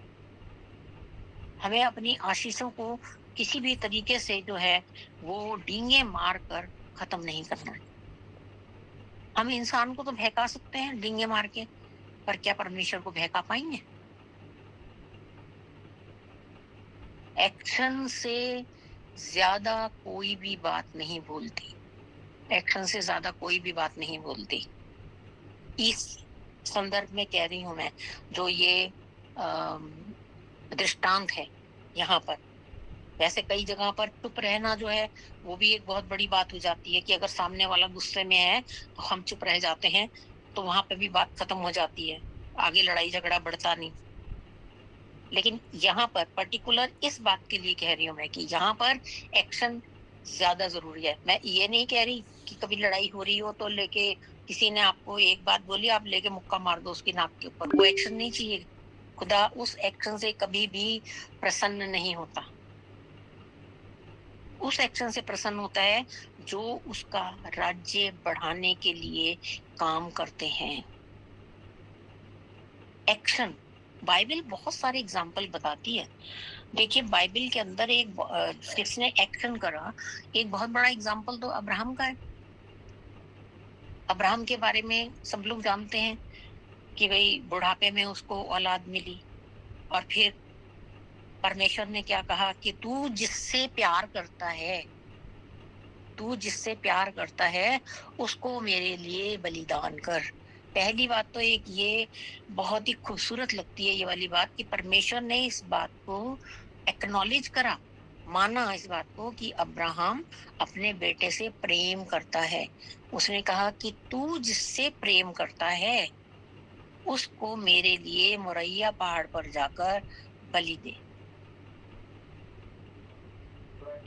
हमें अपनी आशीषों को किसी भी तरीके से जो है वो डींगे मार कर खत्म नहीं करना है। हम इंसान को तो बहका सकते हैं डींगे मार के, पर क्या परमेश्वर को बहका पाएँगे? एक्शन से ज़्यादा कोई भी बात नहीं बोलती। एक्शन से ज़्यादा कोई भी बात नहीं बोलती। इस संदर्भ में कह रही हूँ मैं, जो ये अम, दृष्टांत है यहाँ पर। वैसे कई जगह पर चुप रहना जो है, वो भी एक बहुत बड़ी बात हो जाती है कि अगर सामने वाला गुस्से में है, तो हम चुप रह जाते हैं, तो वहाँ पे भी बात खत्म हो जाती है। आगे लड़ाई झगड़ा बढ़ता नहीं। लेकिन यहाँ पर पर्टिकुलर इस बात के लिए कह रही हूँ मैं कि यहाँ पर एक्शन ज़्यादा ज़रूरी है। मैं ये नहीं कह रही कि कभी लड़ाई हो रही हो तो लेके किसी ने आपको एक बात बोली, आप लेके मुक्का मार दो उसकी नाक के ऊपर, वो एक्शन नहीं चाहिए। खुदा उस एक्शन से कभी भी प्रसन्न नहीं होता। उस एक्शन से प्रसन्न होता है जो उसका राज्य बढ़ाने के लिए काम करते हैं। एक्शन, बाइबल बहुत सारे एग्जाम्पल बताती है। देखिए बाइबल के अंदर जिसने एक्शन करा, एक बहुत बड़ा एग्जाम्पल तो अब्राहम का है। अब्राहम के बारे में सब लोग जानते हैं कि भाई बुढ़ापे में उसको औलाद मिली, और फिर परमेश्वर ने क्या कहा कि तू जिससे प्यार करता है उसको मेरे लिए बलिदान कर। पहली बात तो एक ये बहुत ही खूबसूरत लगती है ये वाली बात कि परमेश्वर ने इस बात को एक्नॉलेज करा, माना इस बात को कि अब्राहम अपने बेटे से प्रेम करता है। उसने कहा कि तू जिससे प्रेम करता है उसको मेरे लिए मोरैया पहाड़ पर जाकर बलि दे।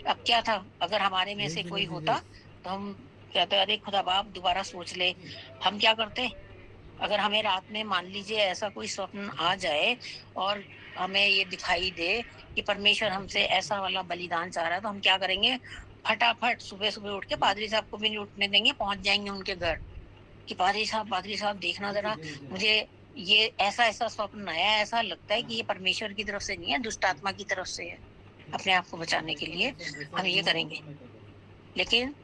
अब क्या था, अगर हमारे में से कोई होता तो हम कहते अरे खुदा बाप दोबारा सोच ले। हम क्या करते, अगर हमें रात में मान लीजिए ऐसा कोई स्वप्न आ जाए और हमें ये दिखाई दे कि परमेश्वर हमसे ऐसा वाला बलिदान चाह रहा है, तो हम क्या करेंगे, फटाफट सुबह सुबह उठ के पादरी साहब को भी नहीं उठने देंगे, पहुंच जाएंगे उनके घर कि पादरी साहब देखना जरा, मुझे ये ऐसा ऐसा स्वप्न आया, ऐसा लगता है कि ये परमेश्वर की तरफ से नहीं है, दुष्ट आत्मा की तरफ से है। अपने आप को बचाने के लिए हम ये करेंगे। लेकिन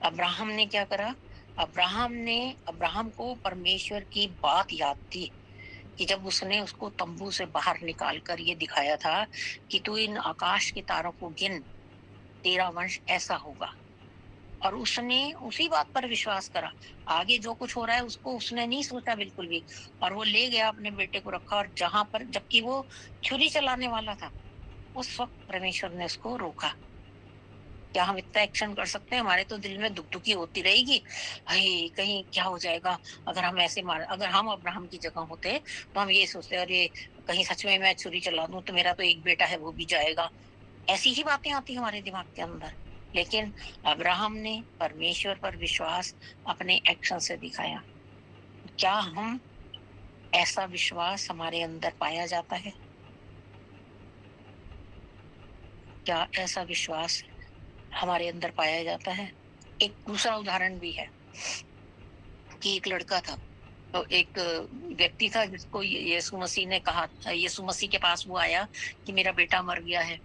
अब्राहम ने क्या करा, अब्राहम को परमेश्वर की बात याद थी कि जब उसने उसको तंबू से बाहर निकाल कर ये दिखाया था कि तू इन आकाश के तारों को गिन, तेरा वंश ऐसा होगा। और उसने उसी बात पर विश्वास करा। आगे जो कुछ हो रहा है उसको उसने नहीं सोचा बिल्कुल भी, और वो ले गया अपने बेटे को रखा, और जहां पर जबकि वो छुरी चलाने वाला था, उस वक्त परमेश्वर ने उसको रोका। क्या हम इतना एक्शन कर सकते हैं? हमारे तो दिल में दुखी होती रहेगी, हाय कहीं क्या हो जाएगा अगर हम ऐसे मार, अगर हम अब्राहम की जगह होते तो हम ये सोचते अरे कहीं सच में मैं छुरी चला दूं तो मेरा तो एक बेटा है वो भी जाएगा। ऐसी ही बातें आती हमारे दिमाग के अंदर। लेकिन अब्राहम ने परमेश्वर पर विश्वास अपने एक्शन से दिखाया। क्या हम ऐसा विश्वास हमारे अंदर पाया जाता है? क्या ऐसा विश्वास हमारे अंदर पाया जाता है? एक दूसरा उदाहरण भी है कि एक लड़का था, तो एक व्यक्ति था जिसको यीशु मसीह ने कहा, यीशु मसीह के पास वो आया कि मेरा बेटा मर गया है,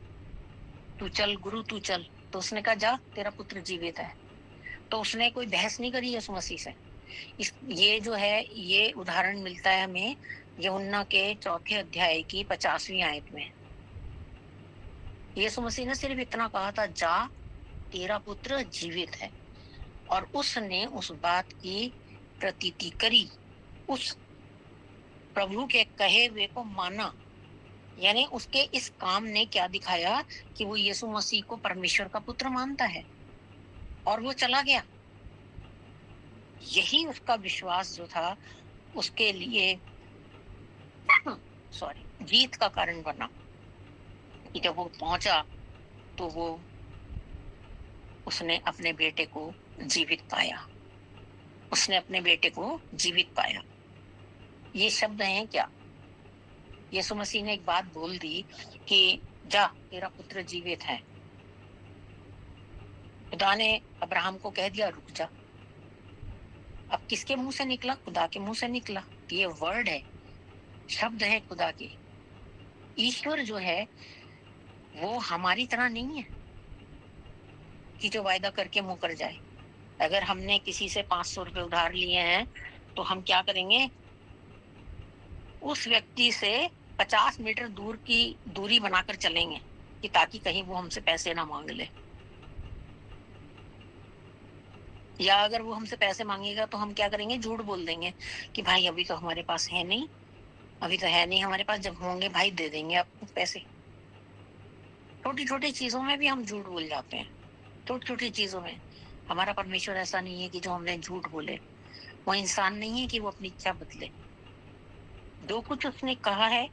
तू चल गुरु तू चल। तो उसने कहा जा तेरा पुत्र जीवित है। तो उसने कोई बहस नहीं करी यीशु मसीह से। ये जो है ये उदाहरण मिलता है हमें यूहन्ना के 4 अध्याय की 50वीं आयत में। यीशु मसीह ने सिर्फ इतना कहा था, जा तेरा पुत्र जीवित है, और उसने उस बात की प्रतीति करी, उस प्रभु के कहे हुए को माना। यानी उसके इस काम ने क्या दिखाया कि वो यीशु मसीह को परमेश्वर का पुत्र मानता है, और वो चला गया। यही उसका विश्वास जो था उसके लिए सॉरी जीत का कारण बना कि जब वो पहुंचा तो वो उसने अपने बेटे को जीवित पाया, उसने अपने बेटे को जीवित पाया। ये शब्द हैं क्या? यीशु मसीह ने एक बात बोल दी कि जा तेरा पुत्र जीवित है। खुदा ने अब्राहम को कह दिया रुक जा। अब किसके मुंह से निकला? खुदा के मुंह से निकला। ये वर्ड है, शब्द है खुदा के। ईश्वर जो है वो हमारी तरह नहीं है कि जो वायदा करके मुकर जाए। अगर हमने किसी से 500 रुपए उधार लिए हैं तो हम क्या करेंगे? उस व्यक्ति से 50 मीटर दूर की दूरी बनाकर चलेंगे कि ताकि कहीं वो हमसे पैसे ना मांग ले। या अगर वो हमसे पैसे मांगेगा तो हम क्या करेंगे? झूठ बोल देंगे कि भाई अभी तो हमारे पास है नहीं, अभी तो है नहीं हमारे पास, जब होंगे भाई दे देंगे आपको पैसे। छोटी छोटी चीजों में भी हम झूठ बोल जाते हैं। छोटी छोटी चीजों में। हमारा परमेश्वर ऐसा नहीं है कि जो हमने झूठ बोले। वो इंसान नहीं है कि वो अपनी इच्छा बदले। जो कुछ उसने कहा है,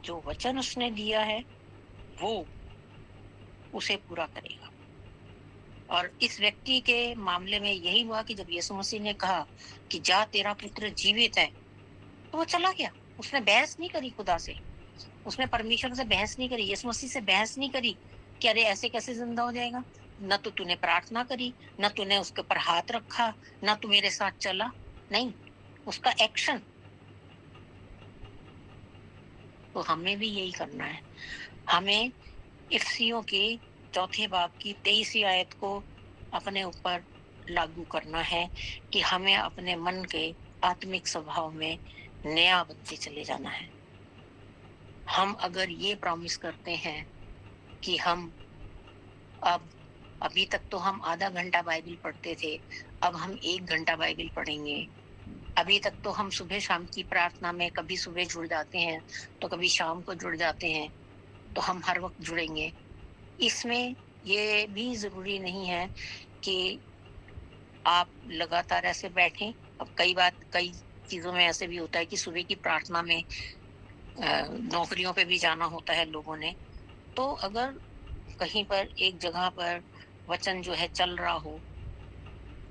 जो वचन उसने दिया है, वो उसे पूरा करेगा। और इस व्यक्ति के मामले में यही हुआ कि जब यीशु मसीह ने कहा कि जा तेरा पुत्र जीवित है, तो वो चला गया। उसने बहस नहीं करी खुदा से, उसने परमेश्वर से बहस नहीं करी, यीशु मसीह से बहस नहीं करी कि अरे ऐसे कैसे जिंदा हो जाएगा। न तो तूने प्रार्थना करी, न तूने उसके ऊपर हाथ रखा, न तू मेरे साथ चला। नहीं, उसका एक्शन। तो हमें भी यही करना है। हमें इफ्सियों के चौथे बाब की 23वीं आयत को अपने ऊपर लागू करना है कि हमें अपने मन के आत्मिक स्वभाव में नया बनते चले जाना है। हम अगर ये प्रॉमिस करते हैं कि हम अब अभी तक तो हम आधा घंटा बाइबल पढ़ते थे, अब हम 1 घंटा बाइबल पढ़ेंगे। अभी तक तो हम सुबह शाम की प्रार्थना में कभी सुबह जुड़ जाते हैं तो कभी शाम को जुड़ जाते हैं, तो हम हर वक्त जुड़ेंगे। इसमें ये भी जरूरी नहीं है कि आप लगातार ऐसे बैठें। अब कई चीजों में ऐसे भी होता है कि सुबह की प्रार्थना में नौकरियों पे भी जाना होता है लोगों ने। तो अगर कहीं पर एक जगह पर वचन जो है चल रहा हो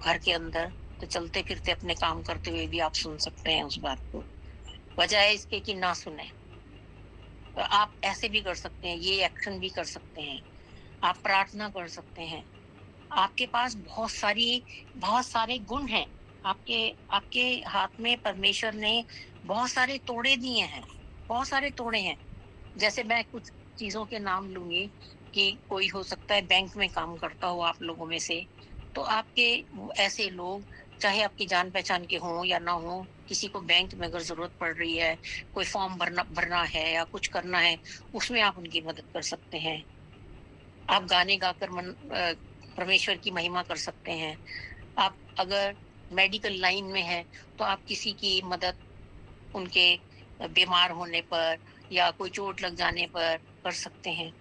घर के अंदर, तो चलते फिरते अपने काम करते हुए भी आप सुन सकते हैं उस बात को, बजाय इसके कि ना सुने। तो आप ऐसे भी कर सकते हैं, ये एक्शन भी कर सकते हैं। आप प्रार्थना कर सकते हैं। आपके पास बहुत सारे गुण हैं। आपके आपके हाथ में परमेश्वर ने बहुत सारे तोड़े दिए हैं, बहुत सारे तोड़े हैं। जैसे मैं कुछ चीजों के नाम लूंगी कि कोई हो सकता है बैंक में काम करता हो आप लोगों में से, तो आपके ऐसे लोग, चाहे आपकी जान पहचान के हों या ना हो, किसी को बैंक में अगर जरूरत पड़ रही है, कोई फॉर्म भरना है या कुछ करना है, उसमें आप उनकी मदद कर सकते हैं। आप गाने गाकर परमेश्वर की महिमा कर सकते हैं। आप अगर मेडिकल लाइन में है तो आप किसी की मदद उनके बीमार होने पर या कोई चोट लग जाने पर कर सकते हैं।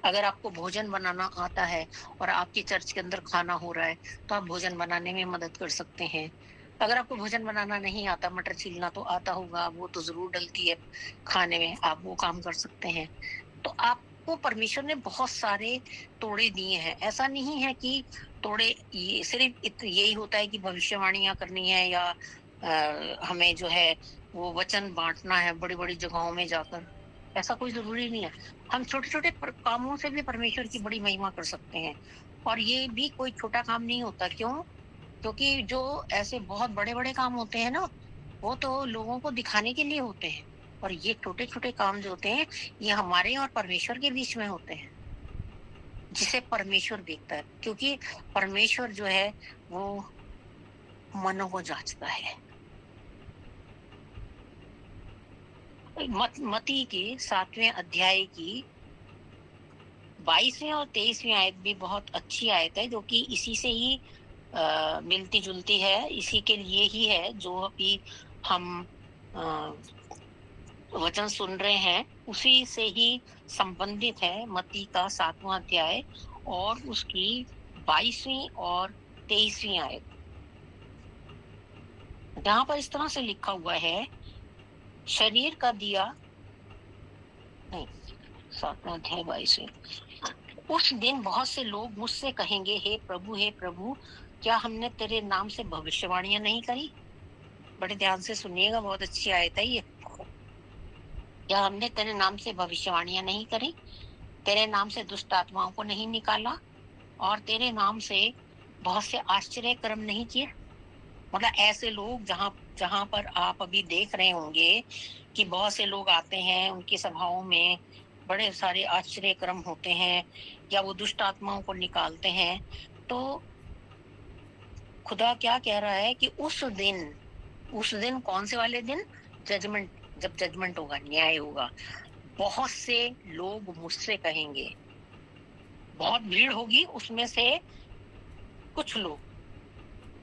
अगर आपको भोजन बनाना आता है और आपके चर्च के अंदर खाना हो रहा है, तो आप भोजन बनाने में मदद कर सकते हैं। अगर आपको भोजन बनाना नहीं आता, मटर छीलना तो आता होगा, वो तो जरूर डलती है खाने में, आप वो काम कर सकते हैं। तो आपको परमेश्वर ने बहुत सारे तोड़े दिए हैं। ऐसा नहीं है कि तोड़े ये सिर्फ यही होता है कि भविष्यवाणियां करनी है या हमें जो है वो वचन बांटना है बड़ी बड़ी जगहों में जाकर। ऐसा कोई जरूरी नहीं है। हम छोटे छोटे कामों से भी परमेश्वर की बड़ी महिमा कर सकते हैं। और ये भी कोई छोटा काम नहीं होता। क्यों? क्योंकि जो ऐसे बहुत बड़े बड़े काम होते हैं ना, वो तो लोगों को दिखाने के लिए होते हैं। और ये छोटे छोटे काम जो होते हैं, ये हमारे और परमेश्वर के बीच में होते हैं, जिसे परमेश्वर देखता है। क्योंकि परमेश्वर जो है वो मनों को जांचता है। मती के 7वें अध्याय की 22वीं और 23वीं आयत भी बहुत अच्छी आयत है, जो कि इसी से ही मिलती जुलती है। इसी के लिए ही है जो अभी हम वचन सुन रहे हैं, उसी से ही संबंधित है। मत्ती का 7वां अध्याय और उसकी 22वीं और 23वीं आयत। जहां पर इस तरह से लिखा हुआ है, शरीर का दिया नहीं, 7वां अध्याय 22। उस दिन बहुत से लोग मुझसे कहेंगे, हे प्रभु, क्या हमने तेरे नाम से भविष्यवाणियां नहीं करी? बड़े ध्यान से सुनिएगा, बहुत अच्छी आयत है ये। क्या हमने तेरे नाम से भविष्यवाणियां नहीं करी, तेरे नाम से दुष्ट आत्माओं को नहीं निकाला, और तेरे नाम से बहुत से आश्चर्य कर्म नहीं किए? मतलब ऐसे लोग जहां जहां पर आप अभी देख रहे होंगे कि बहुत से लोग आते हैं, उनकी सभाओं में बड़े सारे आश्चर्य कर्म होते हैं, या वो दुष्ट आत्माओं को निकालते हैं, तो खुदा क्या कह रहा है कि उस दिन कौन से वाले दिन? जजमेंट, जब जजमेंट होगा, न्याय होगा, बहुत से लोग मुझसे कहेंगे, बहुत भीड़ होगी, उसमें से कुछ लोग,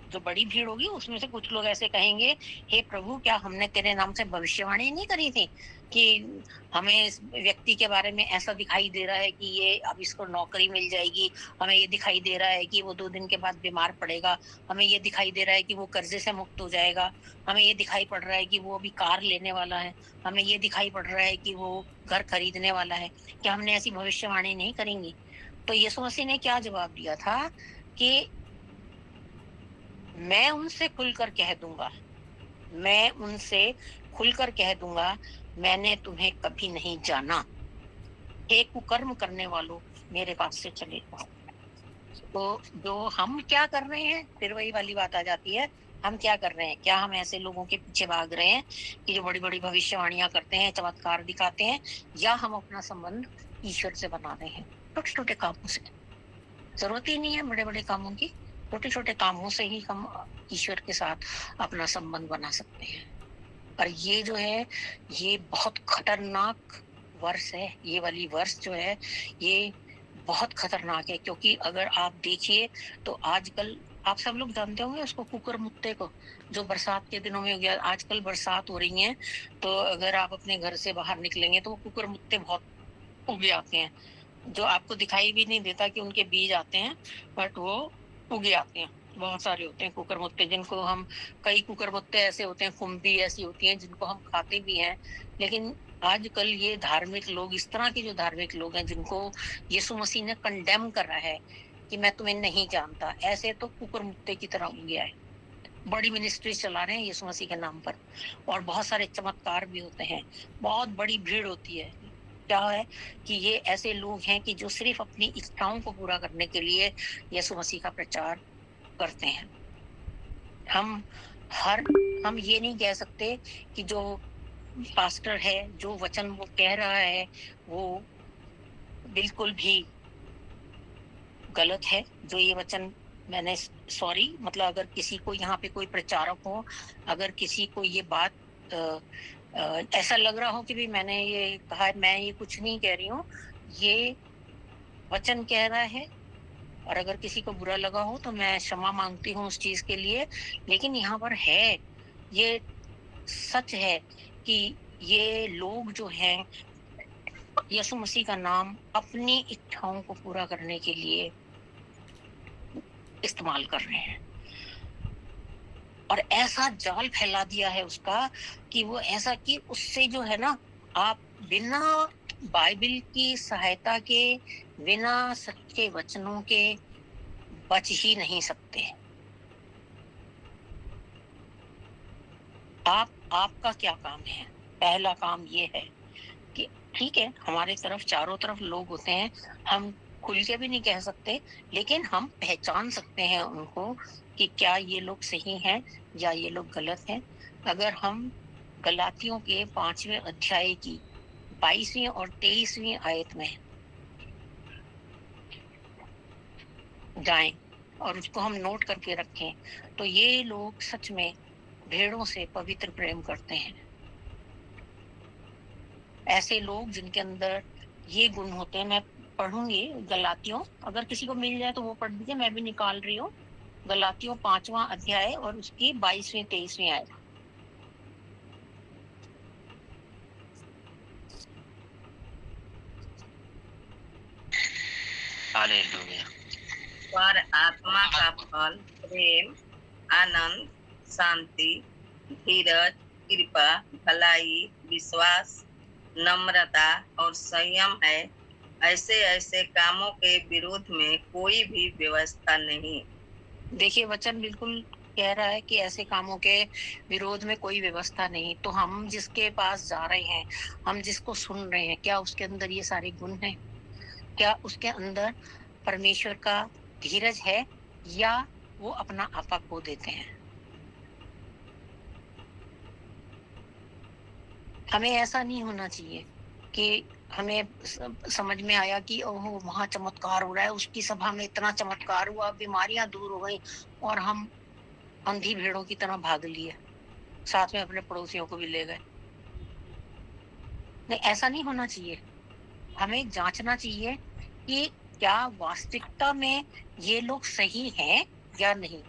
जो बड़ी भीड़ होगी उसमें से कुछ लोग ऐसे कहेंगे, हे प्रभु, क्या हमने तेरे नाम से भविष्यवाणी नहीं करी थी कि हमें इस व्यक्ति के बारे में ऐसा दिखाई दे रहा है कि ये अब इसको नौकरी मिल जाएगी, हमें ये दिखाई दे रहा है कि वो 2 दिन के बाद बीमार पड़ेगा, हमें ये दिखाई दे रहा है कि वो कर्जे से मुक्त हो जाएगा, हमें ये दिखाई पड़ रहा है कि वो अभी कार लेने वाला है, हमें ये दिखाई पड़ रहा है कि वो घर खरीदने वाला है। क्या हमने ऐसी भविष्यवाणी नहीं करेंगी? तो यीशु मसीह ने क्या जवाब दिया था कि मैं उनसे खुलकर कह दूंगा, मैं उनसे खुलकर कह दूंगा, मैंने तुम्हें कभी नहीं जाना, हे कुकर्म करने वालों, मेरे पास से चले जाओ। तो जो हम क्या कर रहे हैं, फिर वही वाली बात आ जाती है, हम क्या कर रहे हैं? क्या हम ऐसे लोगों के पीछे भाग रहे हैं कि जो बड़ी बड़ी भविष्यवाणियां करते हैं, चमत्कार दिखाते हैं, या हम अपना संबंध ईश्वर से बना रहे हैं छोटे छोटे कामों से? जरूरत ही नहीं है बड़े बड़े कामों की, छोटे छोटे कामों से ही हम ईश्वर के साथ अपना संबंध बना सकते हैं। और ये जो है, ये बहुत खतरनाक वर्ष है, ये वाली वर्ष जो है, ये बहुत खतरनाक है, क्योंकि अगर आप देखिए तो आजकल आप सब लोग जानते होंगे उसको, कुकर मुत्ते को, जो बरसात के दिनों में हो गया, आजकल बरसात हो रही है, तो अगर आप अपने घर से बाहर निकलेंगे तो वो कुकर मुत्ते बहुत उग आते हैं, जो आपको दिखाई भी नहीं देता कि उनके बीज आते हैं, बट वो उगे आते हैं। बहुत सारे होते हैं कुकरमुत्ते, जिनको हम, कई कुकरमुत्ते ऐसे होते हैं, फुम्बी ऐसी होती हैं जिनको हम खाते भी हैं। लेकिन आजकल ये धार्मिक लोग, इस तरह के जो धार्मिक लोग हैं जिनको यीशु मसीह ने कंडेम करा है कि मैं तुम्हें नहीं जानता, ऐसे तो कुकरमुत्ते की तरह उगे आए, बड़ी मिनिस्ट्री चला रहे हैं यीशु मसीह के नाम पर, और बहुत सारे चमत्कार भी होते हैं, बहुत बड़ी भीड़ होती है। क्या है कि ये ऐसे लोग हैं कि जो सिर्फ अपनी इच्छाओं को पूरा करने के लिए यीशु मसीह का प्रचार करते हैं। हम हर हम ये नहीं कह सकते कि जो पास्टर है, जो वचन वो कह रहा है, वो बिल्कुल भी गलत है। जो ये वचन मैंने, सॉरी, मतलब अगर किसी को यहाँ पे कोई प्रचारक हो, अगर किसी को ये बात ऐसा लग रहा हो कि भी मैंने ये कहा, मैं ये कुछ नहीं कह रही हूँ, ये वचन कह रहा है, और अगर किसी को बुरा लगा हो तो मैं क्षमा मांगती हूँ उस चीज के लिए। लेकिन यहाँ पर है, ये सच है कि ये लोग जो हैं यीशु मसीह का नाम अपनी इच्छाओं को पूरा करने के लिए इस्तेमाल कर रहे हैं, और ऐसा जाल फैला दिया है उसका कि वो ऐसा कि उससे जो है ना, आप बिना बाइबल की सहायता के, बिना सच्चे वचनों के बच ही नहीं सकते। आपका क्या काम है? पहला काम ये है कि ठीक है, हमारे तरफ चारों तरफ लोग होते हैं, हम खुल के भी नहीं कह सकते, लेकिन हम पहचान सकते हैं उनको कि क्या ये लोग सही हैं या ये लोग गलत हैं। अगर हम गलातियों के 5वें अध्याय की 22वीं और 23वीं आयत में जाएं और उसको हम नोट करके रखें, तो ये लोग सच में भेड़ों से पवित्र प्रेम करते हैं। ऐसे लोग जिनके अंदर ये गुण होते हैं, मैं पढ़ूंगी गलातियों, अगर किसी को मिल जाए तो वो पढ़ दीजिए, मैं भी निकाल रही हूँ। गलातियों 5वां अध्याय और उसकी 22वीं 23वीं आयत। हालेलुया। पर आत्मा का फल प्रेम, आनंद, शांति, धीरज, कृपा, भलाई, विश्वास, नम्रता और संयम है। ऐसे ऐसे कामों के विरोध में कोई भी व्यवस्था नहीं। देखिए, वचन बिल्कुल कह रहा है कि ऐसे कामों के विरोध में कोई व्यवस्था नहीं। तो हम जिसके पास जा रहे हैं, हम जिसको सुन रहे हैं, क्या उसके अंदर ये सारे गुण हैं? क्या उसके अंदर परमेश्वर का धीरज है, या वो अपना आपा खो देते हैं? हमें ऐसा नहीं होना चाहिए कि हमें समझ में आया कि ओहो, वहाँ चमत्कार हो रहा है, उसकी सभा में इतना चमत्कार हुआ, बीमारियां दूर हो गई, और हम अंधी भेड़ों की तरह भाग लिए, साथ में अपने पड़ोसियों को भी ले गए। नहीं, ऐसा नहीं होना चाहिए। हमें जांचना चाहिए कि क्या वास्तविकता में ये लोग सही हैं या नहीं।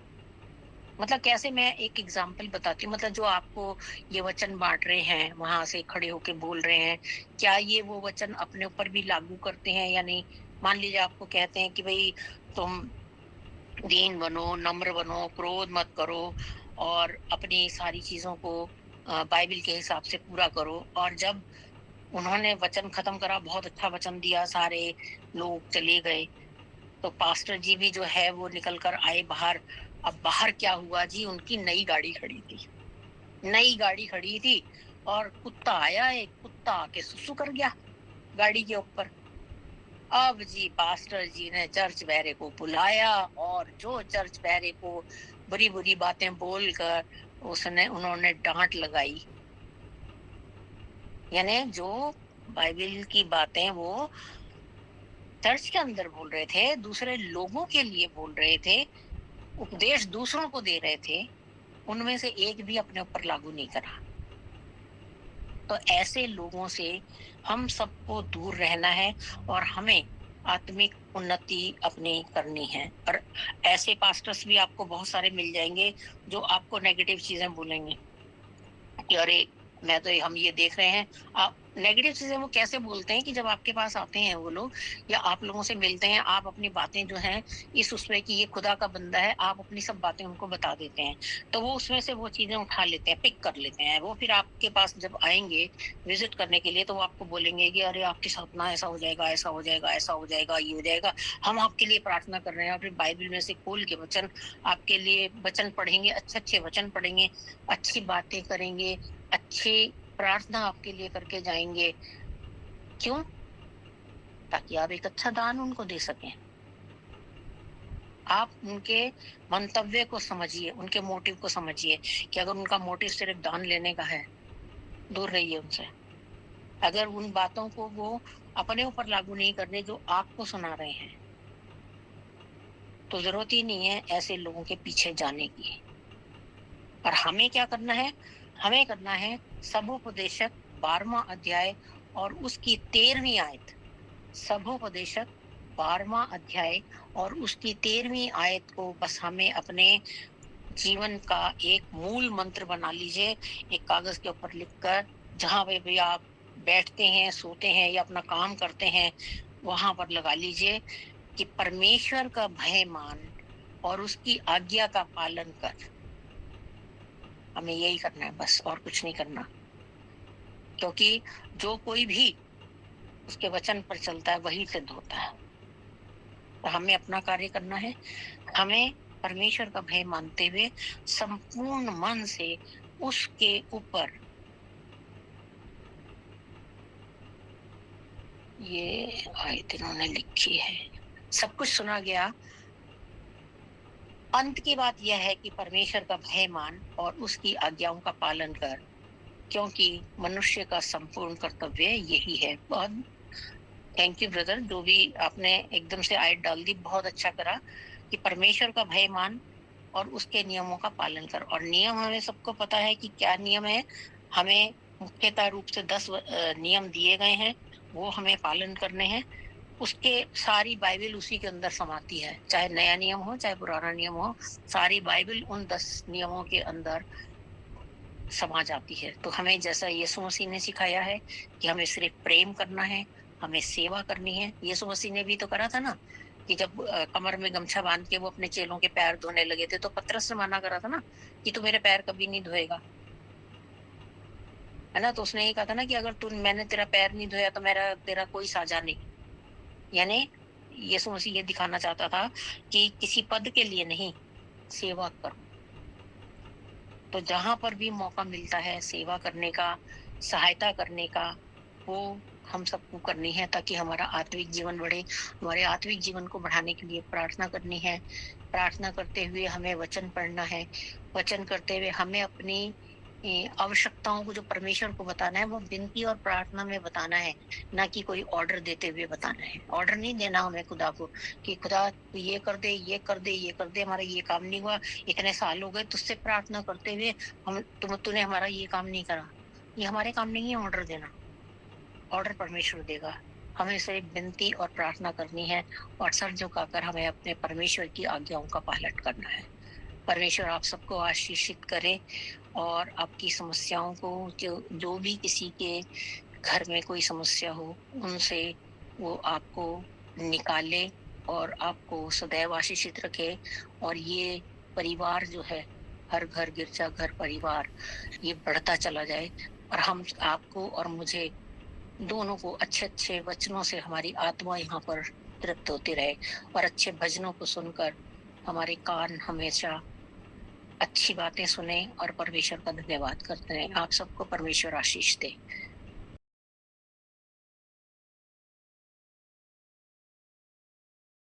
मतलब कैसे, मैं एक एग्जांपल बताती हूँ। मतलब जो आपको ये वचन बांट रहे हैं, वहां से खड़े होके बोल रहे हैं, क्या ये वो वचन अपने ऊपर भी लागू करते हैं या नहीं? मान लीजिए आपको कहते हैं कि भाई तुम दीन बनो, नम्र बनो, क्रोध मत करो, और अपनी सारी चीजों को बाइबल के हिसाब से पूरा करो। और जब उन्होंने वचन खत्म करा, बहुत अच्छा वचन दिया, सारे लोग चले गए, तो पास्टर जी भी जो है वो निकल कर आए बाहर। अब बाहर क्या हुआ जी, उनकी नई गाड़ी खड़ी थी। नई गाड़ी खड़ी थी, और कुत्ता आया, एक कुत्ता आके सुसु कर गया गाड़ी के ऊपर। अब जी पास्टर जी ने चर्च बैरे को बुलाया, और जो चर्च बैरे को बुरी बुरी बातें बोलकर उसने उन्होंने डांट लगाई। यानी जो बाइबल की बातें वो चर्च के अंदर बोल रहे थे, दूसरे लोगों के लिए बोल रहे थे, उपदेश दूसरों को दे रहे थे, उनमें से एक भी अपने ऊपर लागू नहीं करा। तो ऐसे लोगों से हम सबको दूर रहना है, और हमें आत्मिक उन्नति अपनी करनी है। और ऐसे पास्टर्स भी आपको बहुत सारे मिल जाएंगे जो आपको नेगेटिव चीजें बोलेंगे कि अरे, मैं तो हम ये देख रहे हैं। आप नेगेटिव चीजें वो कैसे बोलते हैं कि जब आपके पास आते हैं वो लोग, या आप लोगों से मिलते हैं, आप अपनी बातें जो हैं इस उसमें कि ये खुदा का बंदा है, आप अपनी सब बातें उनको बता देते हैं, तो वो उसमें से वो चीजें उठा लेते हैं, पिक कर लेते हैं। वो फिर आपके पास जब आएंगे विजिट करने के लिए, तो वो आपको बोलेंगे कि अरे, आपके साथ ना ऐसा हो जाएगा, ऐसा हो जाएगा, ऐसा हो जाएगा, ये हो जाएगा, हम आपके लिए प्रार्थना कर रहे हैं। और फिर बाइबल में से खोल के वचन आपके लिए वचन पढ़ेंगे, अच्छे अच्छे वचन पढ़ेंगे, अच्छी बातें करेंगे, अच्छी प्रार्थना आपके लिए करके जाएंगे। क्यों? ताकि आप एक अच्छा दान उनको दे सकें। आप उनके मंतव्य को समझिए, उनके मोटिव को समझिए, कि अगर उनका मोटिव सिर्फ दान लेने का है, दूर रहिए उनसे। अगर उन बातों को वो अपने ऊपर लागू नहीं कर रहे जो आपको सुना रहे हैं, तो जरूरत ही नहीं है ऐसे लोगों के पीछे जाने की। और हमें क्या करना है? हमें करना है सबोपदेशक 12वां अध्याय और उसकी 13वीं आयत। सबोपदेशक 12वां अध्याय और उसकी 13वीं आयत को बस हमें अपने जीवन का एक मूल मंत्र बना लीजिए, एक कागज के ऊपर लिखकर, जहां पे भी आप बैठते हैं, सोते हैं या अपना काम करते हैं, वहां पर लगा लीजिए कि परमेश्वर का भय मान और उसकी आज्ञा का पालन कर। हमें यही करना है बस, और कुछ नहीं करना। क्योंकि जो कोई भी उसके वचन पर चलता है वही सिद्ध होता है। तो हमें अपना कार्य करना है। हमें परमेश्वर का भय मानते हुए संपूर्ण मन से उसके ऊपर, ये आयत इन्होंने लिखी है, सब कुछ सुना गया। अंत की बात यह है कि परमेश्वर का भय मान और उसकी आज्ञाओं का पालन कर, क्योंकि मनुष्य का संपूर्ण कर्तव्य यही है। बहुत थैंक यू ब्रदर, जो भी आपने एकदम से आयत डाल दी, बहुत अच्छा करा कि परमेश्वर का भय मान और उसके नियमों का पालन कर। और नियम हमें सबको पता है कि क्या नियम है। हमें मुख्यतः रूप से 10 नियम दिए गए हैं, वो हमें पालन करने हैं। उसके सारी बाइबल उसी के अंदर समाती है, चाहे नया नियम हो चाहे पुराना नियम हो, सारी बाइबल उन 10 नियमों के अंदर समा जाती है। तो हमें जैसा यीशु मसीह ने सिखाया है कि हमें सिर्फ प्रेम करना है, हमें सेवा करनी है। यीशु मसीह ने भी तो करा था ना, कि जब कमर में गमछा बांध के वो अपने चेलों के पैर धोने लगे थे, तो पतरस ने मना करा था ना कि तू मेरे पैर कभी नहीं धोएगा। है ना? तो उसने ये कहा था ना कि अगर तू मैंने तेरा पैर नहीं धोया तो मेरा तेरा कोई साझा नहीं। यानी यीशु मसीह ये दिखाना चाहता था कि किसी पद के लिए नहीं, सेवा करो। तो जहाँ पर भी मौका मिलता है सेवा करने का, सहायता करने का, वो हम सबको करनी है ताकि हमारा आत्मिक जीवन बढ़े। हमारे आत्मिक जीवन को बढ़ाने के लिए प्रार्थना करनी है। प्रार्थना करते हुए हमें वचन पढ़ना है। वचन करते हुए हमें अपनी आवश्यकताओं को जो परमेश्वर को बताना है वो विनती और प्रार्थना में बताना है, ना कि कोई ऑर्डर देते हुए बताना है। ऑर्डर नहीं देना हमें खुदा को कि खुदा तू ये कर दे, ये कर दे, ये कर दे, हमारा ये काम नहीं हुआ, इतने साल हो गए तुझसे प्रार्थना करते हुए, हम तूने हमारा ये काम नहीं करा। ये हमारे काम नहीं है ऑर्डर देना। ऑर्डर परमेश्वर देगा। हमें सिर्फ विनती और प्रार्थना करनी है और सर झुकाकर हमें अपने परमेश्वर की आज्ञाओं का पालन करना है। परमेश्वर आप सबको आशीषित करे और आपकी समस्याओं को, जो जो भी किसी के घर में कोई समस्या हो, उनसे वो आपको निकाले और आपको सदैव आशीषित रखे। और ये परिवार जो है, हर घर गिरजा घर परिवार, ये बढ़ता चला जाए और हम आपको और मुझे दोनों को अच्छे-अच्छे वचनों से हमारी आत्मा यहाँ पर तृप्त होती रहे और अच्छे भजनों को सुनकर हमारे कान हमेशा अच्छी बातें सुने और परमेश्वर का धन्यवाद करते हैं। आप सबको परमेश्वर आशीष दे।